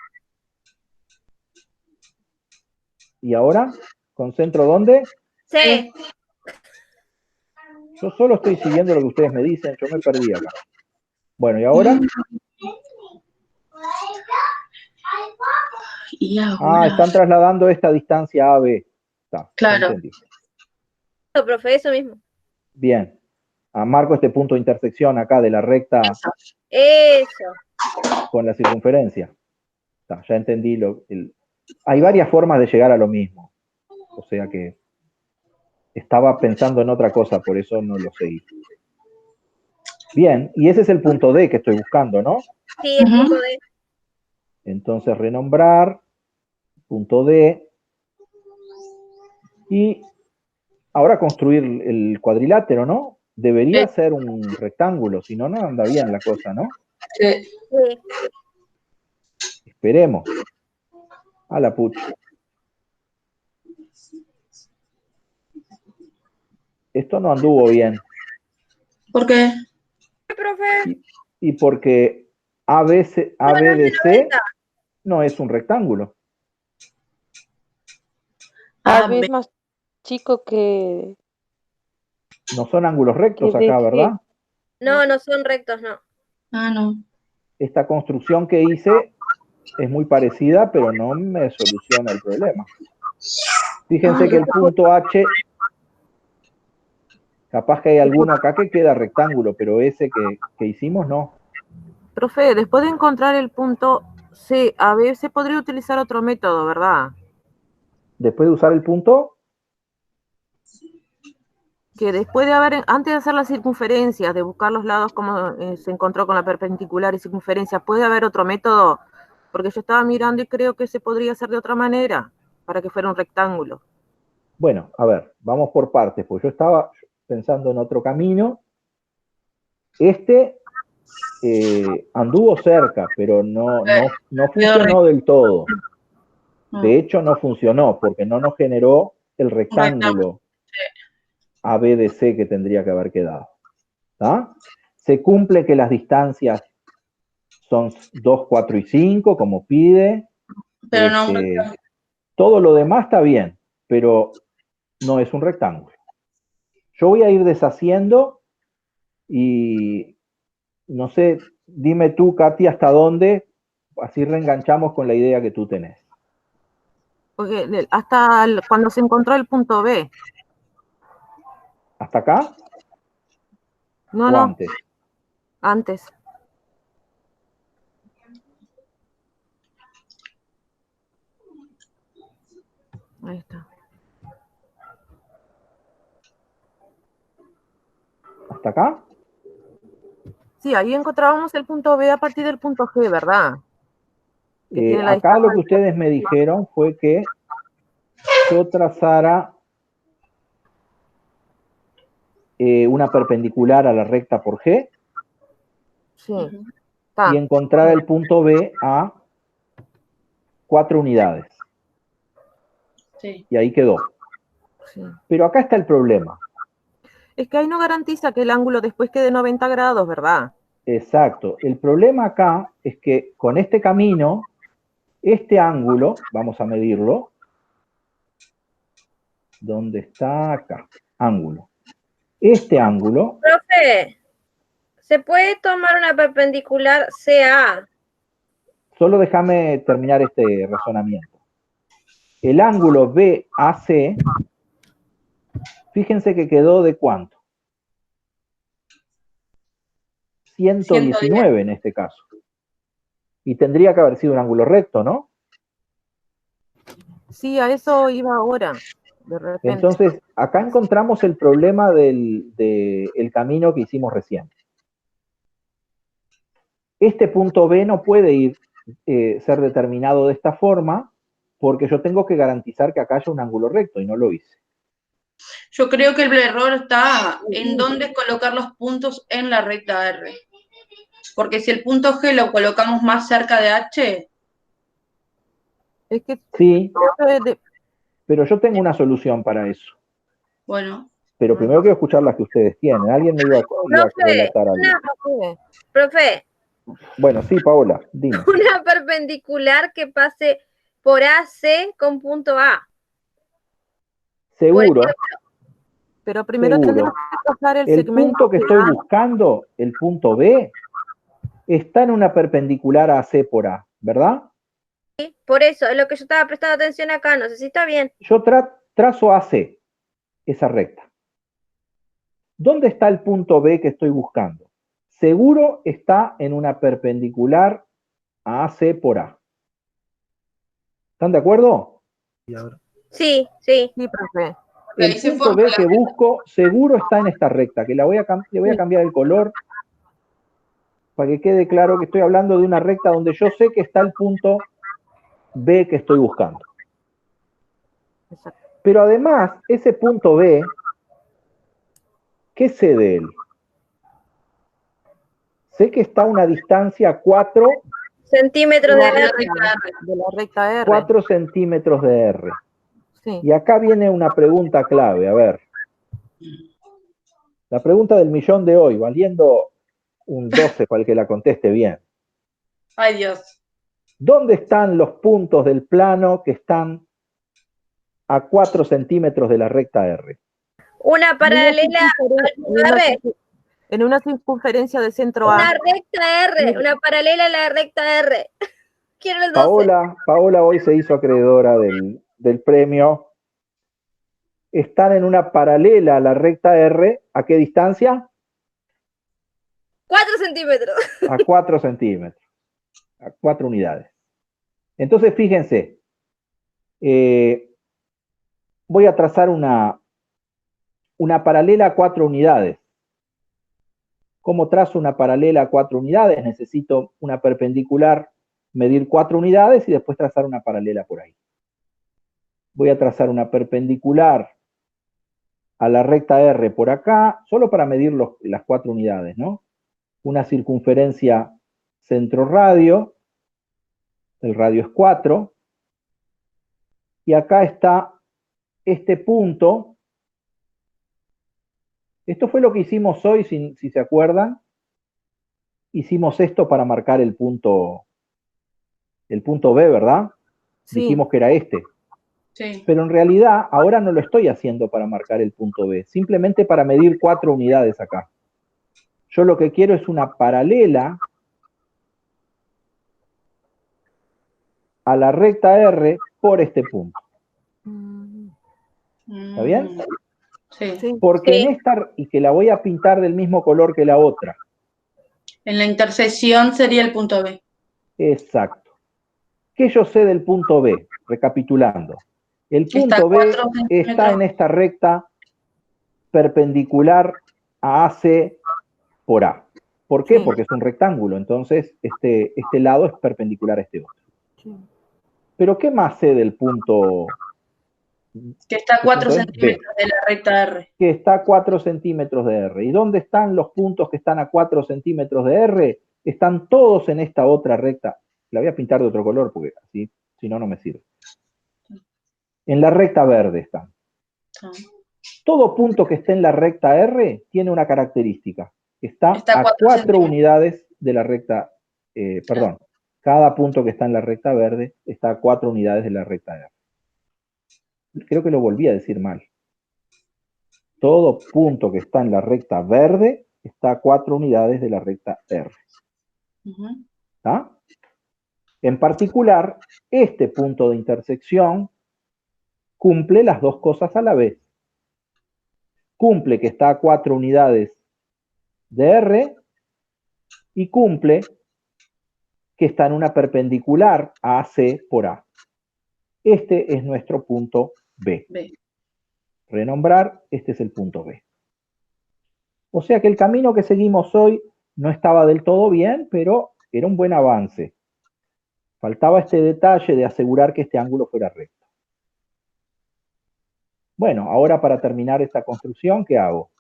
¿Y ahora? ¿Con centro dónde? C. Yo solo estoy siguiendo lo que ustedes me dicen, yo me perdí acá. Bueno, ¿y ahora? Y Ah, ahora, están trasladando esta distancia a B. Está, ya claro, entendí. No, profe, eso mismo. Bien. Marco este punto de intersección acá de la recta Eso. con la circunferencia. Está, ya entendí. Hay varias formas de llegar a lo mismo. O sea que estaba pensando en otra cosa, por eso no lo seguí. Bien, y ese es el punto D que estoy buscando, ¿no? Sí, el punto D. Entonces, renombrar, punto D, y ahora construir el cuadrilátero, ¿no? Debería ser un rectángulo, si no, no anda bien la cosa, ¿no? sí. Sí. Esperemos. A la pucha. Esto no anduvo bien. ¿Por qué? Profe, Y porque no, ABDC no es un rectángulo. A B es más chico que No son ángulos rectos acá, DG. ¿verdad? no, no son rectos, no. Ah, no. Esta construcción que hice es muy parecida, pero no me soluciona el problema. Fíjense que el punto H, capaz que hay alguno acá que queda rectángulo, pero ese que hicimos no. Profe, después de encontrar el punto C, a B, se podría utilizar otro método, ¿verdad? Después de usar el punto, Que después de haber, antes de hacer las circunferencias, de buscar los lados como se encontró con la perpendicular y circunferencia, ¿puede haber otro método? Porque yo estaba mirando y creo que se podría hacer de otra manera, para que fuera un rectángulo. bueno, a ver, vamos por partes, pues yo estaba pensando en otro camino. Este anduvo cerca, pero no funcionó del todo. De hecho, no funcionó porque no nos generó el rectángulo ABDC que tendría que haber quedado. ¿Tá? Se cumple que las distancias son 2, 4 y 5, como pide. Pero no, todo lo demás está bien, pero no es un rectángulo. Yo voy a ir deshaciendo y no sé, dime tú, Katy, hasta dónde, así reenganchamos con la idea que tú tenés. Porque hasta cuando se encontró el punto B. ¿Hasta acá? No, ¿O no, antes? antes. Ahí está. ¿Hasta acá? Sí, ahí encontrábamos el punto B a partir del punto G, ¿verdad? Que tiene la Acá lo que distancia. ustedes me dijeron fue que yo trazara una perpendicular a la recta por G Sí. y encontrar el punto B a 4 unidades. Sí. Y ahí quedó. Sí. Pero acá está el problema. Es que ahí no garantiza que el ángulo después quede 90 grados, ¿verdad? Exacto. El problema acá es que con este camino, este ángulo, vamos a medirlo. ¿Dónde está? Acá. Ángulo. Este ángulo. Profe, ¿se puede tomar una perpendicular CA? Solo déjame terminar este razonamiento. El ángulo BAC, fíjense que quedó de ¿cuánto? 119 en este caso. Y tendría que haber sido un ángulo recto, ¿no? Sí, a eso iba ahora, de repente. Entonces, acá encontramos el problema del camino que hicimos recién. Este punto B no puede ser determinado de esta forma porque yo tengo que garantizar que acá haya un ángulo recto y no lo hice. Yo creo que el error está en dónde colocar los puntos en la recta R. Porque si el punto G lo colocamos más cerca de H. Es que sí, pero yo tengo una solución para eso. Bueno. Pero primero quiero escuchar las que ustedes tienen. ¿Alguien me iba a relatar algo? Profe. Bueno, sí, Paola, dime. Una perpendicular que pase por AC con punto A. Seguro. Pero primero tendremos que pasar el segmento. El punto que estoy buscando, el punto B, está en una perpendicular a C por A, ¿verdad? por eso, es lo que yo estaba prestando atención acá, no sé si está bien. Yo trazo AC, esa recta. ¿Dónde está el punto B que estoy buscando? Seguro está en una perpendicular a AC por A. ¿Están de acuerdo? Sí, sí. Sí, profe. El Ahí se punto forma B la que recta. busco seguro está en esta recta, que le voy a cambiar el color para que quede claro que estoy hablando de una recta donde yo sé que está el punto B que estoy buscando. Exacto. Pero además, ese punto B, ¿qué sé de él? Sé que está a una distancia 4 Centímetros de La R. de la recta R. 4 centímetros de R. Sí. Y acá viene una pregunta clave, a ver. La pregunta del millón de hoy, valiendo un 12 para el que la conteste bien. Ay, Dios. ¿Dónde están los puntos del plano que están a 4 centímetros de la recta R? Una paralela al punto R. En una circunferencia de centro A. Una recta R. Una paralela a la recta R. Quiero el 12. Paola hoy se hizo acreedora del premio. Están en una paralela a la recta R. ¿A qué distancia? 4 centímetros. A 4 centímetros. A 4 unidades. Entonces, fíjense. Voy a trazar una paralela a 4 unidades. ¿Cómo trazo una paralela a 4 unidades? Necesito una perpendicular, medir 4 unidades y después trazar una paralela por ahí. Voy a trazar una perpendicular a la recta R por acá, solo para medir las 4 unidades, ¿no? Una circunferencia centro-radio, el radio es 4, y acá está este punto. Esto fue lo que hicimos hoy, si se acuerdan. Hicimos esto para marcar el punto B, ¿verdad? Sí. Dijimos que era este. Sí. Pero en realidad ahora no lo estoy haciendo para marcar el punto B, simplemente para medir 4 unidades acá. Yo lo que quiero es una paralela a la recta R por este punto. ¿Está bien? Sí. Porque Sí. en esta, y que la voy a pintar del mismo color que la otra. En la intersección sería el punto B. Exacto. ¿Qué yo sé del punto B? Recapitulando. El Que está a punto B 4 está centímetros. en esta recta perpendicular a AC por A. ¿Por qué? Sí. Porque es un rectángulo, entonces este lado es perpendicular a este otro. Sí. Pero ¿qué más sé del punto? Que está a 4 punto es centímetros de la recta R. Que está a 4 centímetros de R. ¿Y dónde están los puntos que están a 4 centímetros de R? Están todos en esta otra recta. La voy a pintar de otro color porque así, si no, no me sirve. En la recta verde están. Ah. Todo punto que esté en la recta R tiene una característica. Está Está a 4 4 centímetros. unidades de la recta, perdón, cada punto que está en la recta verde está a 4 unidades de la recta R. Creo que lo volví a decir mal. Todo punto que está en la recta verde está a 4 unidades de la recta R. ¿Está? En particular, este punto de intersección cumple las dos cosas a la vez. Cumple que está a 4 unidades de R y cumple que está en una perpendicular a AC por A. Este es nuestro punto B. Renombrar, este es el punto B. O sea que el camino que seguimos hoy no estaba del todo bien, pero era un buen avance. Faltaba este detalle de asegurar que este ángulo fuera recto. Bueno, ahora para terminar esta construcción, ¿qué hago?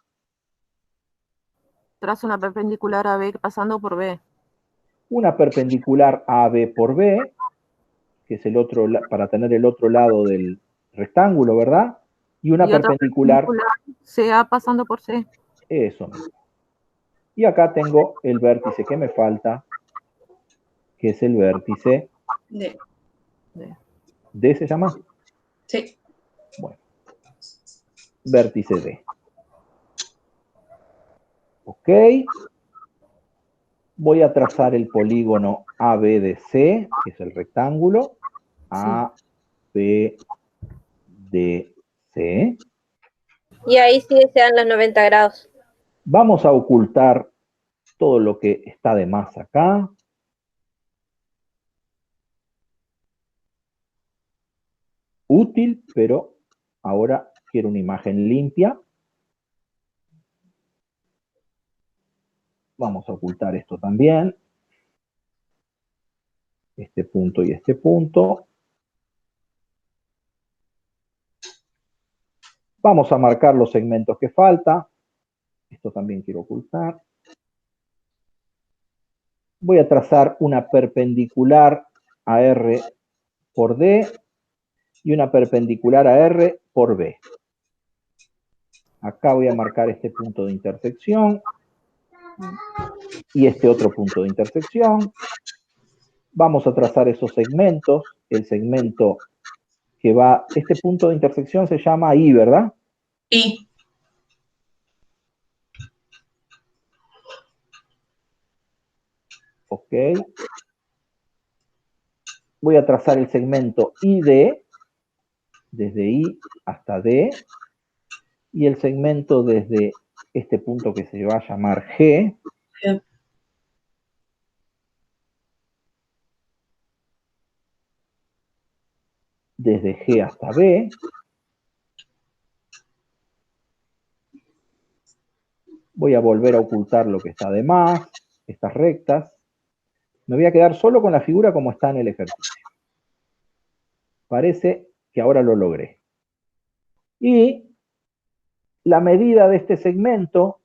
Trazo una perpendicular a B pasando por B. Una perpendicular AB por B, que es el otro, para tener el otro lado del rectángulo, ¿verdad? Y una perpendicular CA pasando por C. Eso mismo. Y acá tengo el vértice que me falta, que es el vértice D, ¿se llama? Sí. Bueno, vértice D. Ok. Voy a trazar el polígono ABDC, que es el rectángulo. A, B, D, C. Y ahí sí se dan los 90 grados. Vamos a ocultar todo lo que está de más acá. Útil, pero ahora quiero una imagen limpia. Vamos a ocultar esto también. Este punto y este punto. Vamos a marcar los segmentos que falta. Esto también quiero ocultar. Voy a trazar una perpendicular a R por D y una perpendicular a R por B. Acá voy a marcar este punto de intersección y este otro punto de intersección. Vamos a trazar esos segmentos. El segmento que va, este punto de intersección se llama I, ¿verdad? I. Ok. Voy a trazar el segmento ID, desde I hasta D, y el segmento desde este punto que se va a llamar G, desde G hasta B. Voy a volver a ocultar lo que está de más, estas rectas. Me voy a quedar solo con la figura como está en el ejercicio. Parece que ahora lo logré. Y la medida de este segmento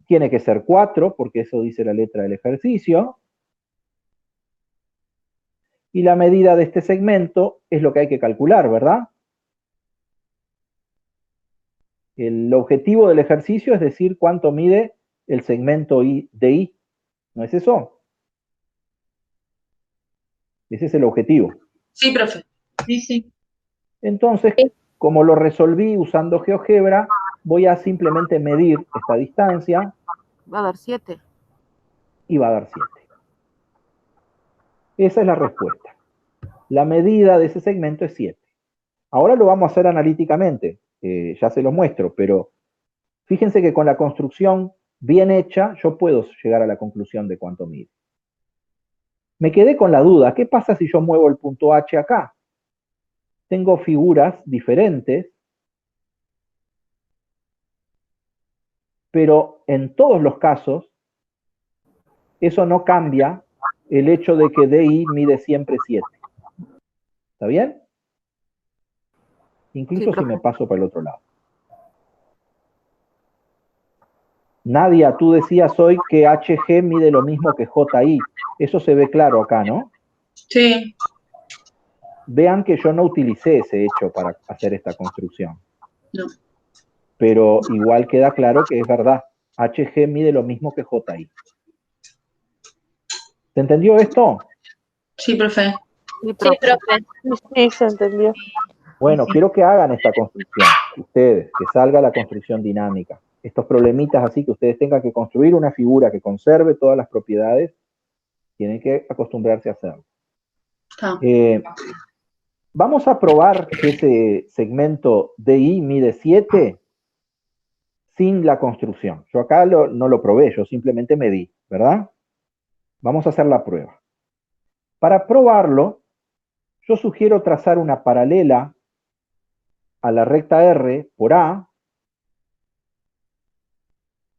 tiene que ser 4, porque eso dice la letra del ejercicio. Y la medida de este segmento es lo que hay que calcular, ¿verdad? El objetivo del ejercicio es decir cuánto mide el segmento de I. ¿No es eso? Ese es el objetivo. Sí, profe. Sí, sí. Entonces, como lo resolví usando GeoGebra, voy a simplemente medir esta distancia. Va a dar 7. Y va a dar 7. Esa es la respuesta. La medida de ese segmento es 7. Ahora lo vamos a hacer analíticamente. Ya se lo muestro, pero fíjense que con la construcción bien hecha, yo puedo llegar a la conclusión de cuánto mide. Me quedé con la duda, ¿qué pasa si yo muevo el punto H acá? Tengo figuras diferentes, pero en todos los casos, eso no cambia el hecho de que DI mide siempre 7. ¿Está bien? Incluso Sí, si me paso para el otro lado. Nadia, tú decías hoy que HG mide lo mismo que JI. Eso se ve claro acá, ¿no? Sí. Vean que yo no utilicé ese hecho para hacer esta construcción. No. Pero igual queda claro que es verdad. HG mide lo mismo que JI. ¿Se entendió esto? Sí, profe. Sí, profe. Sí, se entendió. Bueno, quiero que hagan esta construcción, ustedes, que salga la construcción dinámica. Estos problemitas así que ustedes tengan que construir una figura que conserve todas las propiedades, tienen que acostumbrarse a hacerlo. Vamos a probar que ese segmento DI mide 7 sin la construcción. Yo acá no lo probé, yo simplemente medí, ¿verdad? Vamos a hacer la prueba. Para probarlo, yo sugiero trazar una paralela a la recta R por A.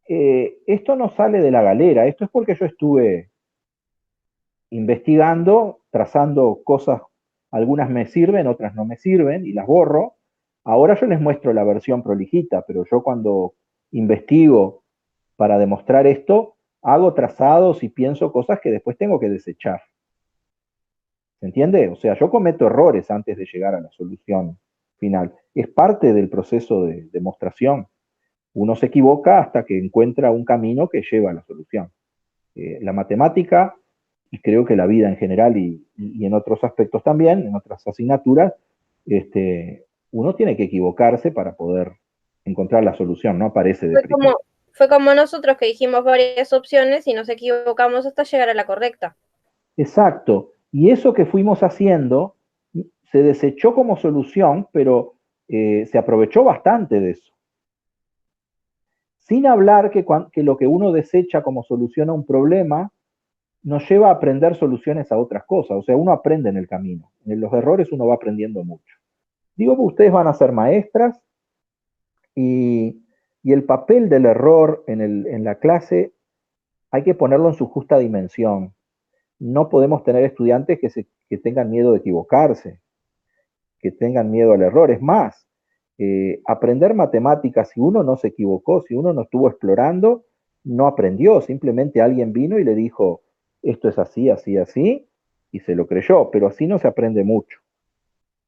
Esto no sale de la galera, esto es porque yo estuve investigando, trazando cosas, algunas me sirven, otras no me sirven, y las borro. Ahora yo les muestro la versión prolijita, pero yo cuando investigo para demostrar esto, hago trazados y pienso cosas que después tengo que desechar. ¿Se entiende? O sea, yo cometo errores antes de llegar a la solución final. Es parte del proceso de demostración. Uno se equivoca hasta que encuentra un camino que lleva a la solución. La matemática, y creo que la vida en general y en otros aspectos también, en otras asignaturas, uno tiene que equivocarse para poder encontrar la solución, no aparece de primero. Fue como nosotros que dijimos varias opciones y nos equivocamos hasta llegar a la correcta. Exacto. Y eso que fuimos haciendo se desechó como solución, pero se aprovechó bastante de eso. Sin hablar que lo que uno desecha como solución a un problema nos lleva a aprender soluciones a otras cosas. O sea, uno aprende en el camino. En los errores uno va aprendiendo mucho. Digo que ustedes van a ser maestras y el papel del error en la clase hay que ponerlo en su justa dimensión. No podemos tener estudiantes que tengan miedo de equivocarse, que tengan miedo al error. Es más, aprender matemáticas, si uno no se equivocó, si uno no estuvo explorando, no aprendió. Simplemente alguien vino y le dijo, esto es así, así, así, y se lo creyó. Pero así no se aprende mucho.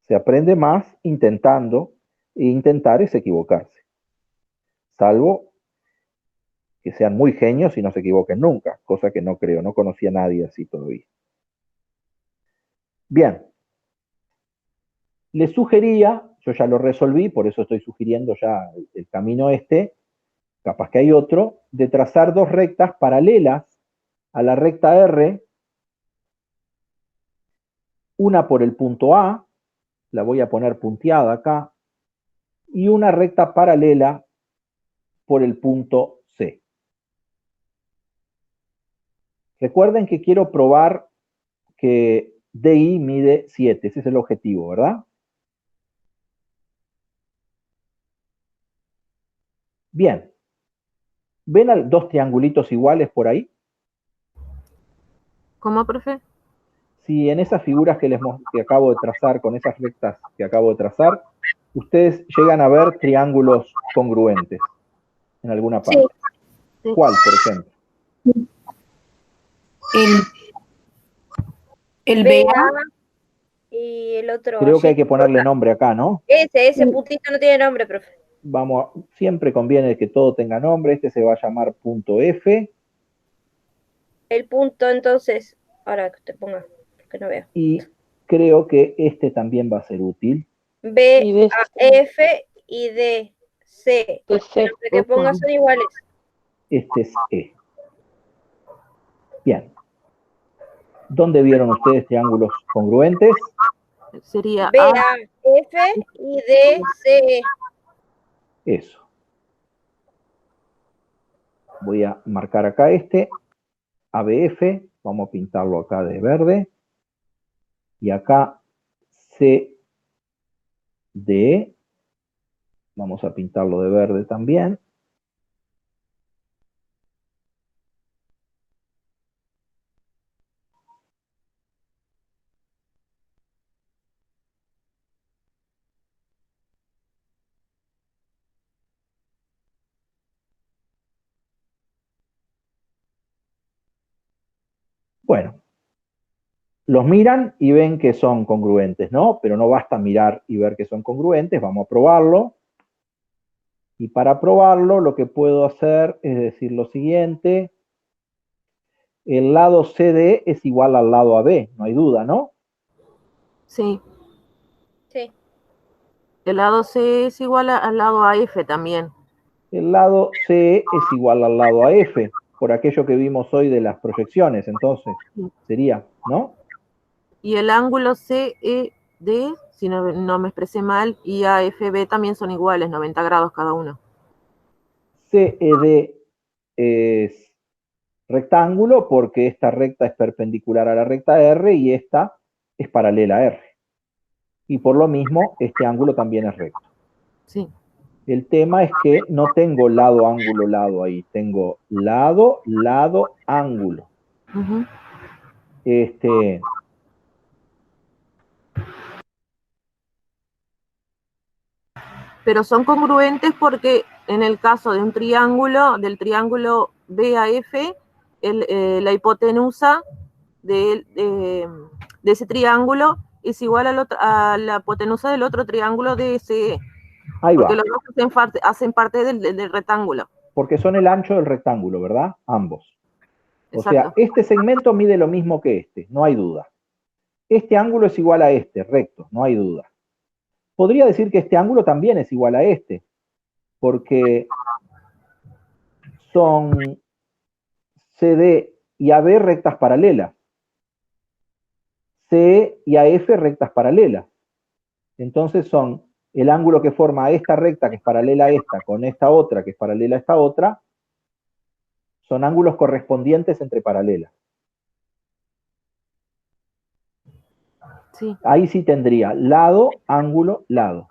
Se aprende más intentando, e intentar es equivocarse. Salvo que sean muy genios y no se equivoquen nunca, cosa que no creo, no conocía a nadie así todavía. Bien, les sugería, yo ya lo resolví, por eso estoy sugiriendo ya el camino este, capaz que hay otro, de trazar dos rectas paralelas a la recta R, una por el punto A, la voy a poner punteada acá, y una recta paralela por el punto C. Recuerden que quiero probar que DI mide 7, ese es el objetivo, ¿verdad? Bien. ¿Ven dos triangulitos iguales por ahí? ¿Cómo, profe? Si en esas figuras que acabo de trazar, con esas rectas que acabo de trazar, ustedes llegan a ver triángulos congruentes en alguna parte. Sí. ¿Cuál, por ejemplo? El BA BA. y el otro. Creo que hay que allí. ponerle nombre acá, ¿no? Ese puntito no tiene nombre, profe. Siempre conviene que todo tenga nombre. Este se va a llamar punto F. El punto, entonces, ahora que te ponga, que no veo. Y creo que este también va a ser útil. B, Y de A, F y D, C. de C. Los que pongas son iguales. Este es E. Bien. ¿Dónde vieron ustedes triángulos congruentes? Sería B, A. A, F y D, C. Eso. Voy a marcar acá este, ABF, vamos a pintarlo acá de verde, y acá CD, vamos a pintarlo de verde también. Bueno, los miran y ven que son congruentes, ¿no? Pero no basta mirar y ver que son congruentes, vamos a probarlo. Y para probarlo, lo que puedo hacer es decir lo siguiente. El lado CD es igual al lado AB, no hay duda, ¿no? Sí. Sí. El lado C es igual al lado AF también. El lado C es igual al lado AF, por aquello que vimos hoy de las proyecciones, entonces sería, ¿no? Y el ángulo CED, si no me expresé mal, y AFB también son iguales, 90 grados cada uno. CED es rectángulo porque esta recta es perpendicular a la recta R y esta es paralela a R. Y por lo mismo, este ángulo también es recto. Sí. El tema es que no tengo lado, ángulo, lado ahí. Tengo lado, lado, ángulo. Uh-huh. Pero son congruentes porque en el caso de un triángulo, del triángulo BAF, la hipotenusa de ese triángulo es igual a la hipotenusa del otro triángulo DSE. Ahí porque va. los dos hacen parte del rectángulo. Porque son el ancho del rectángulo, ¿verdad? Ambos. Exacto. O sea, este segmento mide lo mismo que este, no hay duda. Este ángulo es igual a este, recto, no hay duda. Podría decir que este ángulo también es igual a este, porque son CD y AB rectas paralelas. C y AF rectas paralelas. Entonces son el ángulo que forma esta recta, que es paralela a esta, con esta otra, que es paralela a esta otra, son ángulos correspondientes entre paralelas. Sí. Ahí sí tendría lado, ángulo, lado.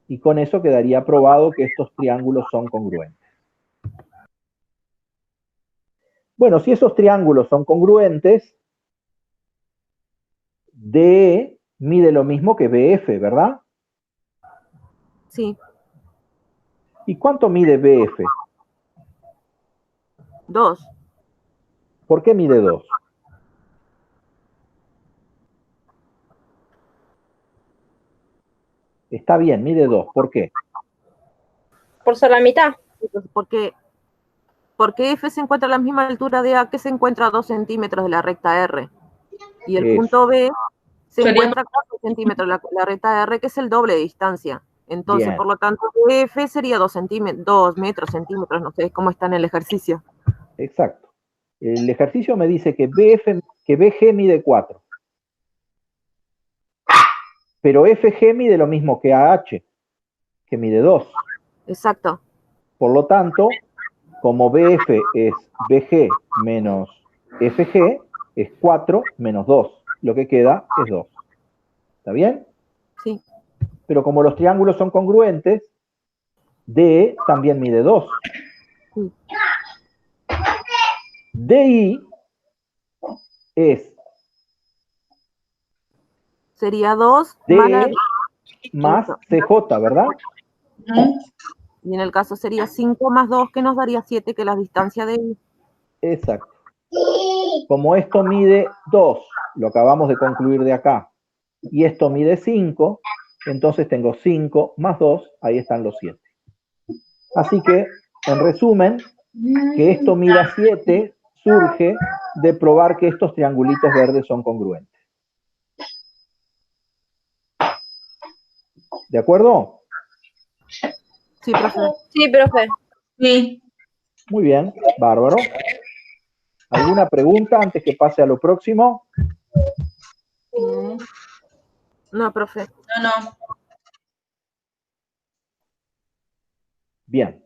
Y con eso quedaría probado que estos triángulos son congruentes. Bueno, si esos triángulos son congruentes, DE mide lo mismo que BF, ¿verdad? Sí. ¿Y cuánto mide BF? 2. ¿Por qué mide 2? Está bien, mide 2. ¿Por qué? Por ser la mitad. Porque F se encuentra a la misma altura de A, que se encuentra a 2 centímetros de la recta R. Y el punto B se encuentra a 4 centímetros de la recta R, que es el doble de distancia. Entonces, bien. por lo tanto, F sería 2 metros, centímetros, no sé cómo está en el ejercicio. Exacto. El ejercicio me dice que BG mide 4. Pero FG mide lo mismo que AH, que mide 2. Exacto. Por lo tanto, como BF es BG menos FG, es 4 menos 2. Lo que queda es 2. ¿Está bien? Sí. Pero como los triángulos son congruentes, DE también mide 2. Sí. DI es Sería 2 DE más CJ, ¿verdad? Y en el caso sería 5 más 2, que nos daría 7, que es la distancia de I. Exacto. Como esto mide 2, lo acabamos de concluir de acá, y esto mide 5, entonces tengo 5 más 2, ahí están los 7. Así que, en resumen, que esto mida 7 surge de probar que estos triangulitos verdes son congruentes. ¿De acuerdo? Sí, profe. Sí, profe. Sí. Muy bien, bárbaro. ¿Alguna pregunta antes que pase a lo próximo? No, profe. No. Bien.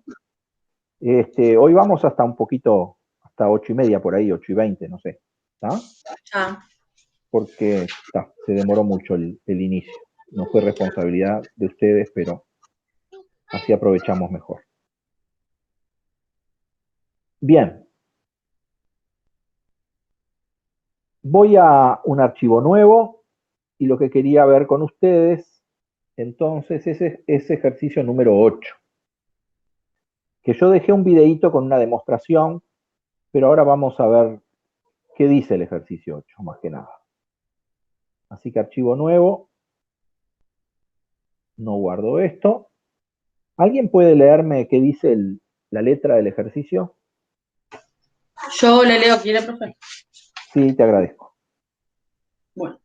Hoy vamos hasta un poquito, hasta 8:30 por ahí, 8:20, no sé. ¿Está? Porque se demoró mucho el inicio. No fue responsabilidad de ustedes, pero así aprovechamos mejor. Bien. Voy a un archivo nuevo y lo que quería ver con ustedes, entonces, es ejercicio número 8. Que yo dejé un videíto con una demostración, pero ahora vamos a ver qué dice el ejercicio 8, más que nada. Así que archivo nuevo. No guardo esto. ¿Alguien puede leerme qué dice la letra del ejercicio? Yo le leo, ¿quiere, profe? Sí, te agradezco. Bueno.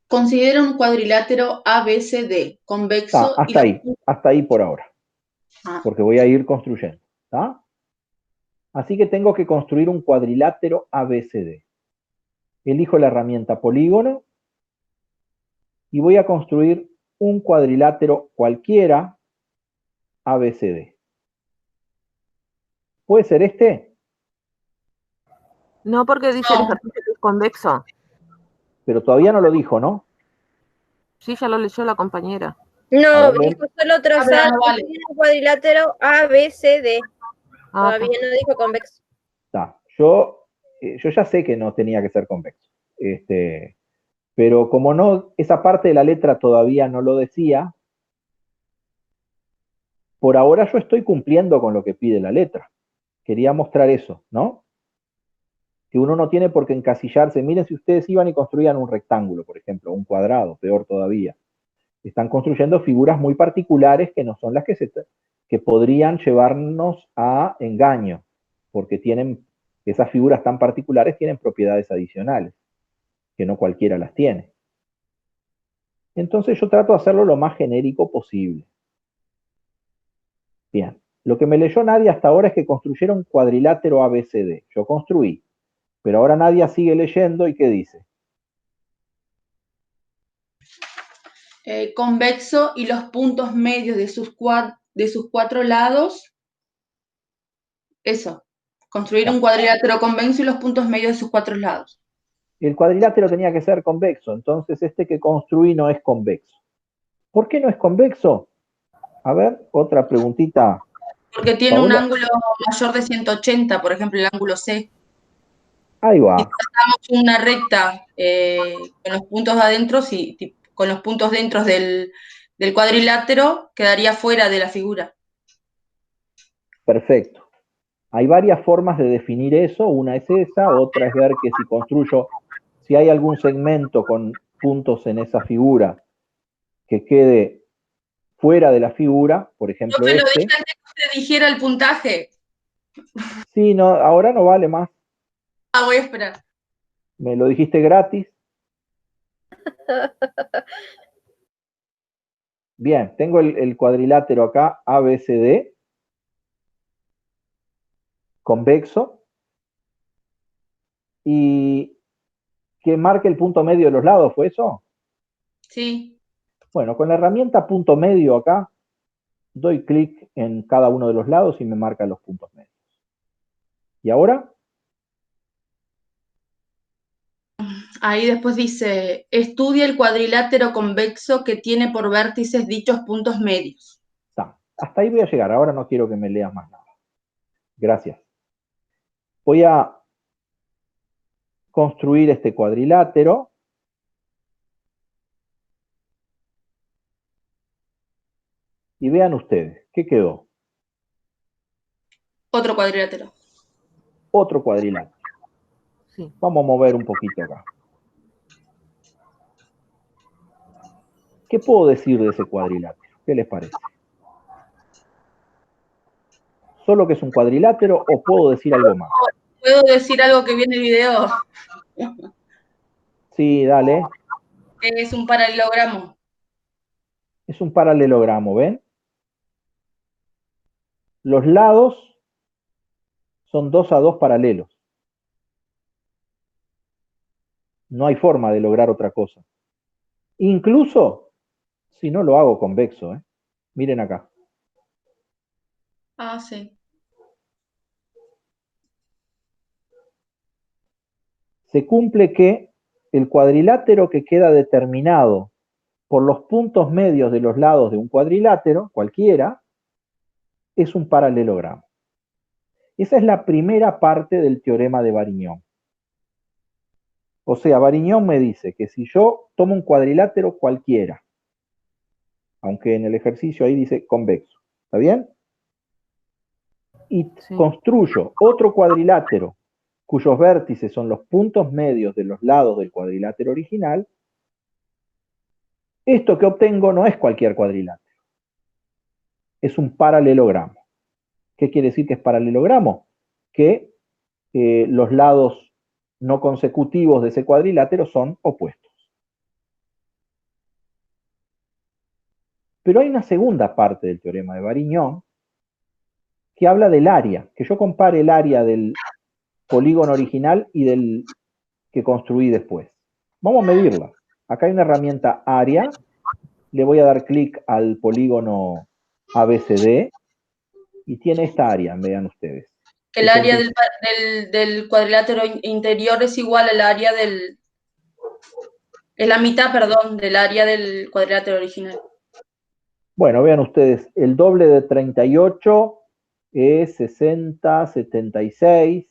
Considera un cuadrilátero ABCD, convexo Hasta ahí por ahora. Porque voy a ir construyendo. ¿Está? Así que tengo que construir un cuadrilátero ABCD. Elijo la herramienta polígono y voy a construir un cuadrilátero cualquiera ABCD. ¿Puede ser este? No, porque dice el ejercicio que es convexo. Pero todavía no lo dijo, ¿no? Sí, ya lo leyó la compañera. No, dijo solo trazar un cuadrilátero ABCD. Todavía no dijo convexo. Está. Yo ya sé que no tenía que ser convexo. Pero como no, esa parte de la letra todavía no lo decía, por ahora yo estoy cumpliendo con lo que pide la letra. Quería mostrar eso, ¿no? Que uno no tiene por qué encasillarse. Miren si ustedes iban y construían un rectángulo, por ejemplo, un cuadrado, peor todavía. Están construyendo figuras muy particulares que no son las que podrían llevarnos a engaño, porque esas figuras tan particulares tienen propiedades adicionales, que no cualquiera las tiene. Entonces yo trato de hacerlo lo más genérico posible. Bien, lo que me leyó Nadia hasta ahora es que construyera un cuadrilátero ABCD. Yo construí, pero ahora Nadia sigue leyendo y ¿qué dice? convexo y los puntos medios de sus cuatro lados. Eso. Construir un cuadrilátero convexo y los puntos medios de sus cuatro lados. El cuadrilátero tenía que ser convexo, entonces este que construí no es convexo. ¿Por qué no es convexo? A ver, otra preguntita. Porque tiene Paola. un ángulo mayor de 180, por ejemplo, el ángulo C. Ahí va. Si trazamos una recta con los puntos adentro, con los puntos dentro del cuadrilátero, quedaría fuera de la figura. Perfecto. Hay varias formas de definir eso. Una es esa, otra es ver que si hay algún segmento con puntos en esa figura que quede fuera de la figura, por ejemplo Yo te lo este. dije antes que usted dijera el puntaje. Sí, no, ahora no vale más. Ah, voy a esperar. Me lo dijiste gratis. Bien, tengo el cuadrilátero acá, ABCD, convexo, y que marque el punto medio de los lados, ¿fue eso? Sí. Bueno, con la herramienta punto medio acá, doy clic en cada uno de los lados y me marca los puntos medios. ¿Y ahora? Ahí después dice, estudia el cuadrilátero convexo que tiene por vértices dichos puntos medios. Hasta ahí voy a llegar, ahora no quiero que me leas más nada. Gracias. Voy a construir este cuadrilátero. Y vean ustedes, ¿qué quedó? Otro cuadrilátero. Otro cuadrilátero. Sí. Vamos a mover un poquito acá. ¿Qué puedo decir de ese cuadrilátero? ¿Qué les parece? ¿Solo que es un cuadrilátero o puedo decir algo más? ¿Puedo decir algo que viene en el video? Sí, dale. Es un paralelogramo. Es un paralelogramo, ¿ven? Los lados son 2 a 2 paralelos. No hay forma de lograr otra cosa. Incluso si no lo hago convexo, ¿eh? Miren acá. Ah, sí. Se cumple que el cuadrilátero que queda determinado por los puntos medios de los lados de un cuadrilátero, cualquiera, es un paralelogramo. Esa es la primera parte del teorema de Varignon. O sea, Varignon me dice que si yo tomo un cuadrilátero cualquiera, aunque en el ejercicio ahí dice convexo, ¿está bien? Y construyo otro cuadrilátero cuyos vértices son los puntos medios de los lados del cuadrilátero original, esto que obtengo no es cualquier cuadrilátero, es un paralelogramo. ¿Qué quiere decir que es paralelogramo? Que los lados no consecutivos de ese cuadrilátero son opuestos. Pero hay una segunda parte del teorema de Varignon que habla del área, que yo compare el área del polígono original y del que construí después. Vamos a medirla. Acá hay una herramienta área, le voy a dar clic al polígono ABCD y tiene esta área, vean ustedes. Que el área del cuadrilátero interior es igual al área del... Es la mitad, perdón, del área del cuadrilátero original. Bueno, vean ustedes, el doble de 38 es 60, 76,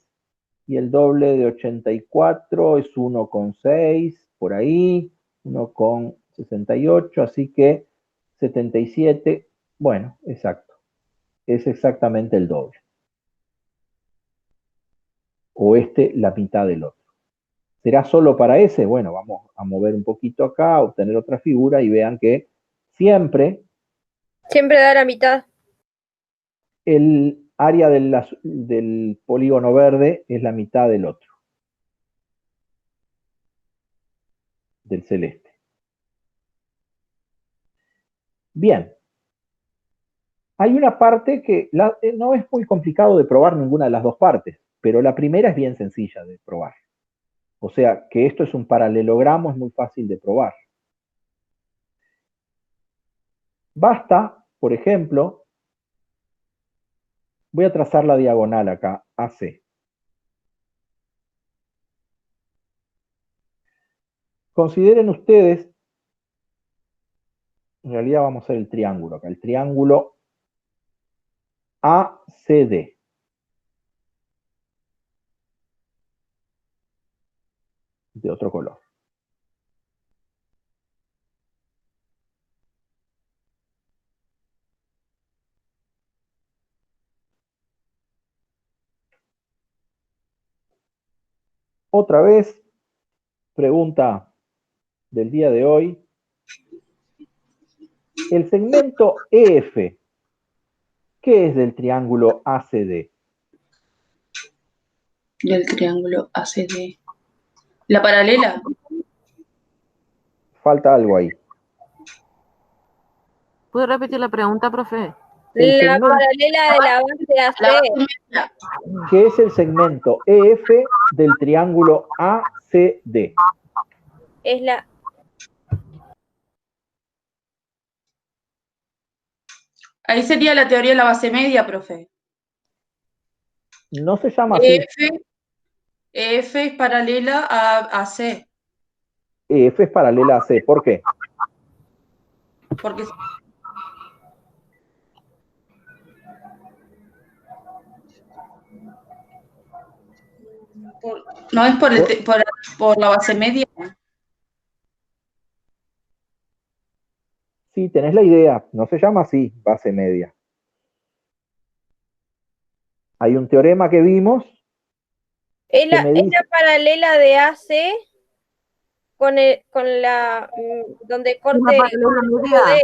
y el doble de 84 es 1,6, por ahí, 1,68, así que 77, bueno, exacto, es exactamente el doble. O la mitad del otro. ¿Será solo para ese? Bueno, vamos a mover un poquito acá, obtener otra figura y vean que siempre da la mitad. El área del polígono verde es la mitad del otro, del celeste. Bien. Hay una parte que no es muy complicado de probar ninguna de las dos partes, pero la primera es bien sencilla de probar. O sea, que esto es un paralelogramo es muy fácil de probar. Basta, por ejemplo, voy a trazar la diagonal acá, AC. Consideren ustedes, en realidad vamos a hacer el triángulo acá, el triángulo ACD. De otro color. Otra vez, pregunta del día de hoy. El segmento EF, ¿qué es del triángulo ACD? Del triángulo ACD. ¿La paralela? Falta algo ahí. ¿Puede repetir la pregunta, profe? El La segmento, paralela de la base AC. ¿qué es el segmento EF del triángulo ACD? Es la. Ahí sería la teoría de la base media, profe. No se llama así. EF es paralela a C. EF es paralela a C. ¿Por qué? Porque no es por la base media. Sí, tenés la idea. No se llama así, base media. Hay un teorema que vimos. Es la paralela de AC con la donde corte el punto D.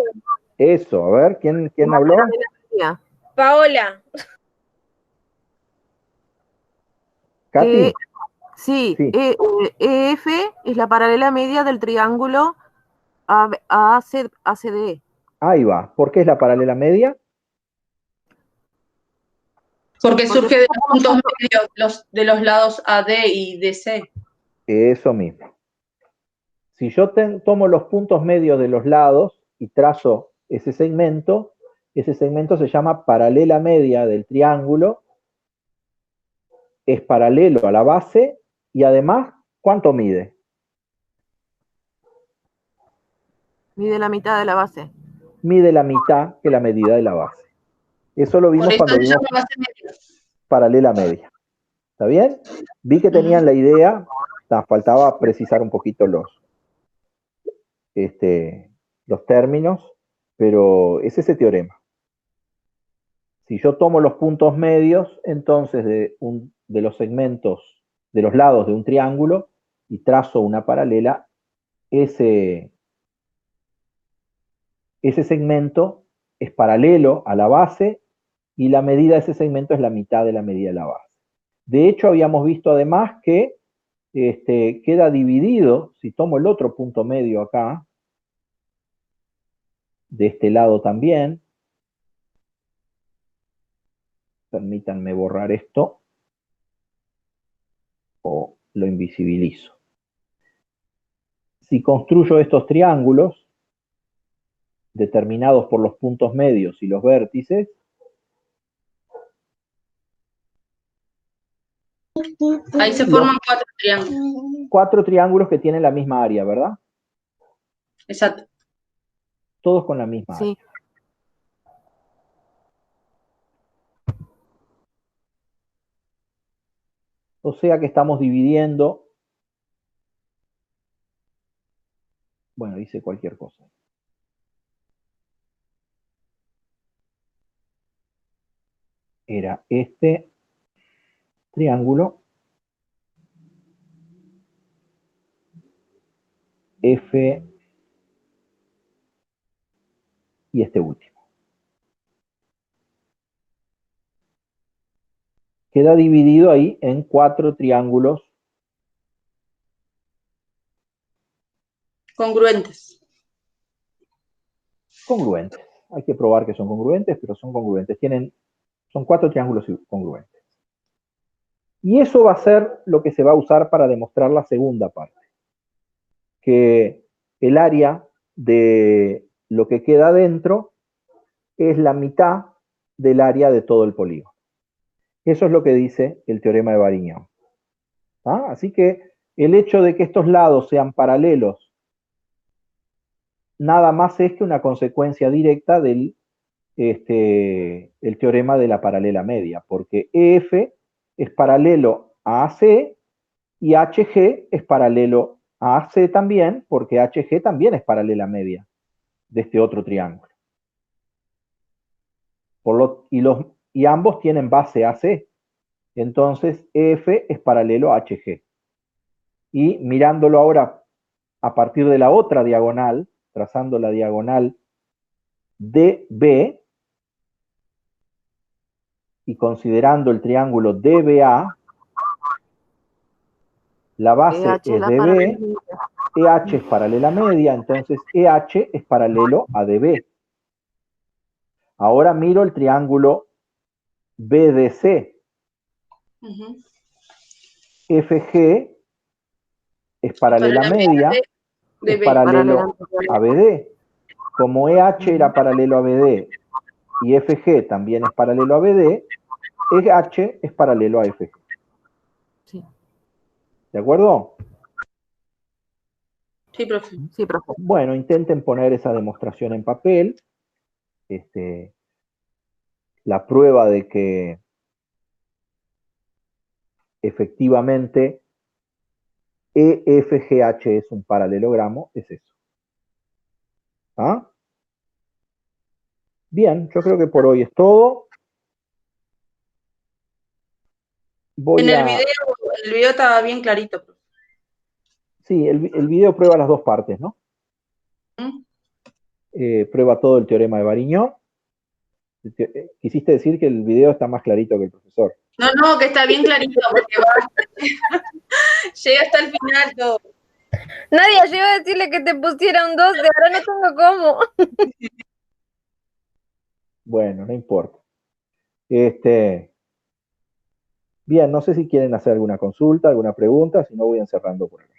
Eso, a ver, ¿quién habló? Paola. ¿Katy? Sí, EF es la paralela media del triángulo ACD. Ahí va. ¿Por qué es la paralela media? Porque surge de los puntos medios de los lados AD y DC. Eso mismo. Si yo tomo los puntos medios de los lados y trazo ese segmento se llama paralela media del triángulo, es paralelo a la base y además, ¿cuánto mide? Mide la mitad de la base. Mide la mitad que la medida de la base. Eso lo vimos cuando vimos paralela media. ¿Está bien? Vi que tenían la idea, faltaba precisar un poquito los términos, pero es ese teorema. Si yo tomo los puntos medios, entonces de los segmentos, de los lados de un triángulo, y trazo una paralela, ese segmento es paralelo a la base y la medida de ese segmento es la mitad de la medida de la base. De hecho, habíamos visto además que queda dividido, si tomo el otro punto medio acá, de este lado también, permítanme borrar esto, o lo invisibilizo. Si construyo estos triángulos, determinados por los puntos medios y los vértices, ahí se forman 4 triángulos. 4 triángulos que tienen la misma área, ¿verdad? Exacto. Todos con la misma área. O sea que estamos dividiendo. Bueno, hice cualquier cosa. Era este triángulo F y este último. Queda dividido ahí en 4 triángulos congruentes. Congruentes. Hay que probar que son congruentes, pero son congruentes. Son 4 triángulos congruentes. Y eso va a ser lo que se va a usar para demostrar la segunda parte. Que el área de lo que queda dentro es la mitad del área de todo el polígono. Eso es lo que dice el teorema de Varignon. ¿Ah? Así que el hecho de que estos lados sean paralelos nada más es que una consecuencia directa del el teorema de la paralela media, porque EF es paralelo a AC y HG es paralelo a AC también, porque HG también es paralela media de este otro triángulo. Y ambos tienen base AC. Entonces, EF es paralelo a HG. Y mirándolo ahora a partir de la otra diagonal, trazando la diagonal DB, y considerando el triángulo DBA, la base EH es la DB, paralela. EH es paralela media, entonces EH es paralelo a DB. Ahora miro el triángulo BDC. FG es paralela media, es paralelo a BD. Como EH era paralelo a BD y FG también es paralelo a BD, EH es paralelo a FG. Sí. ¿De acuerdo? Sí, profe. Sí, profe. Bueno, intenten poner esa demostración en papel. La prueba de que efectivamente EFGH es un paralelogramo es eso. ¿Ah? Bien, yo creo que por hoy es todo. En el video estaba bien clarito. Sí, el video prueba las dos partes, ¿no? Prueba todo el teorema de Varignon. Quisiste decir que el video está más clarito que el profesor. No, que está bien clarito, porque llega hasta el final todo. Nadia, yo iba a decirle que te pusiera un 12, ahora no tengo cómo. Bueno, no importa. Bien, no sé si quieren hacer alguna consulta, alguna pregunta, si no voy encerrando por acá.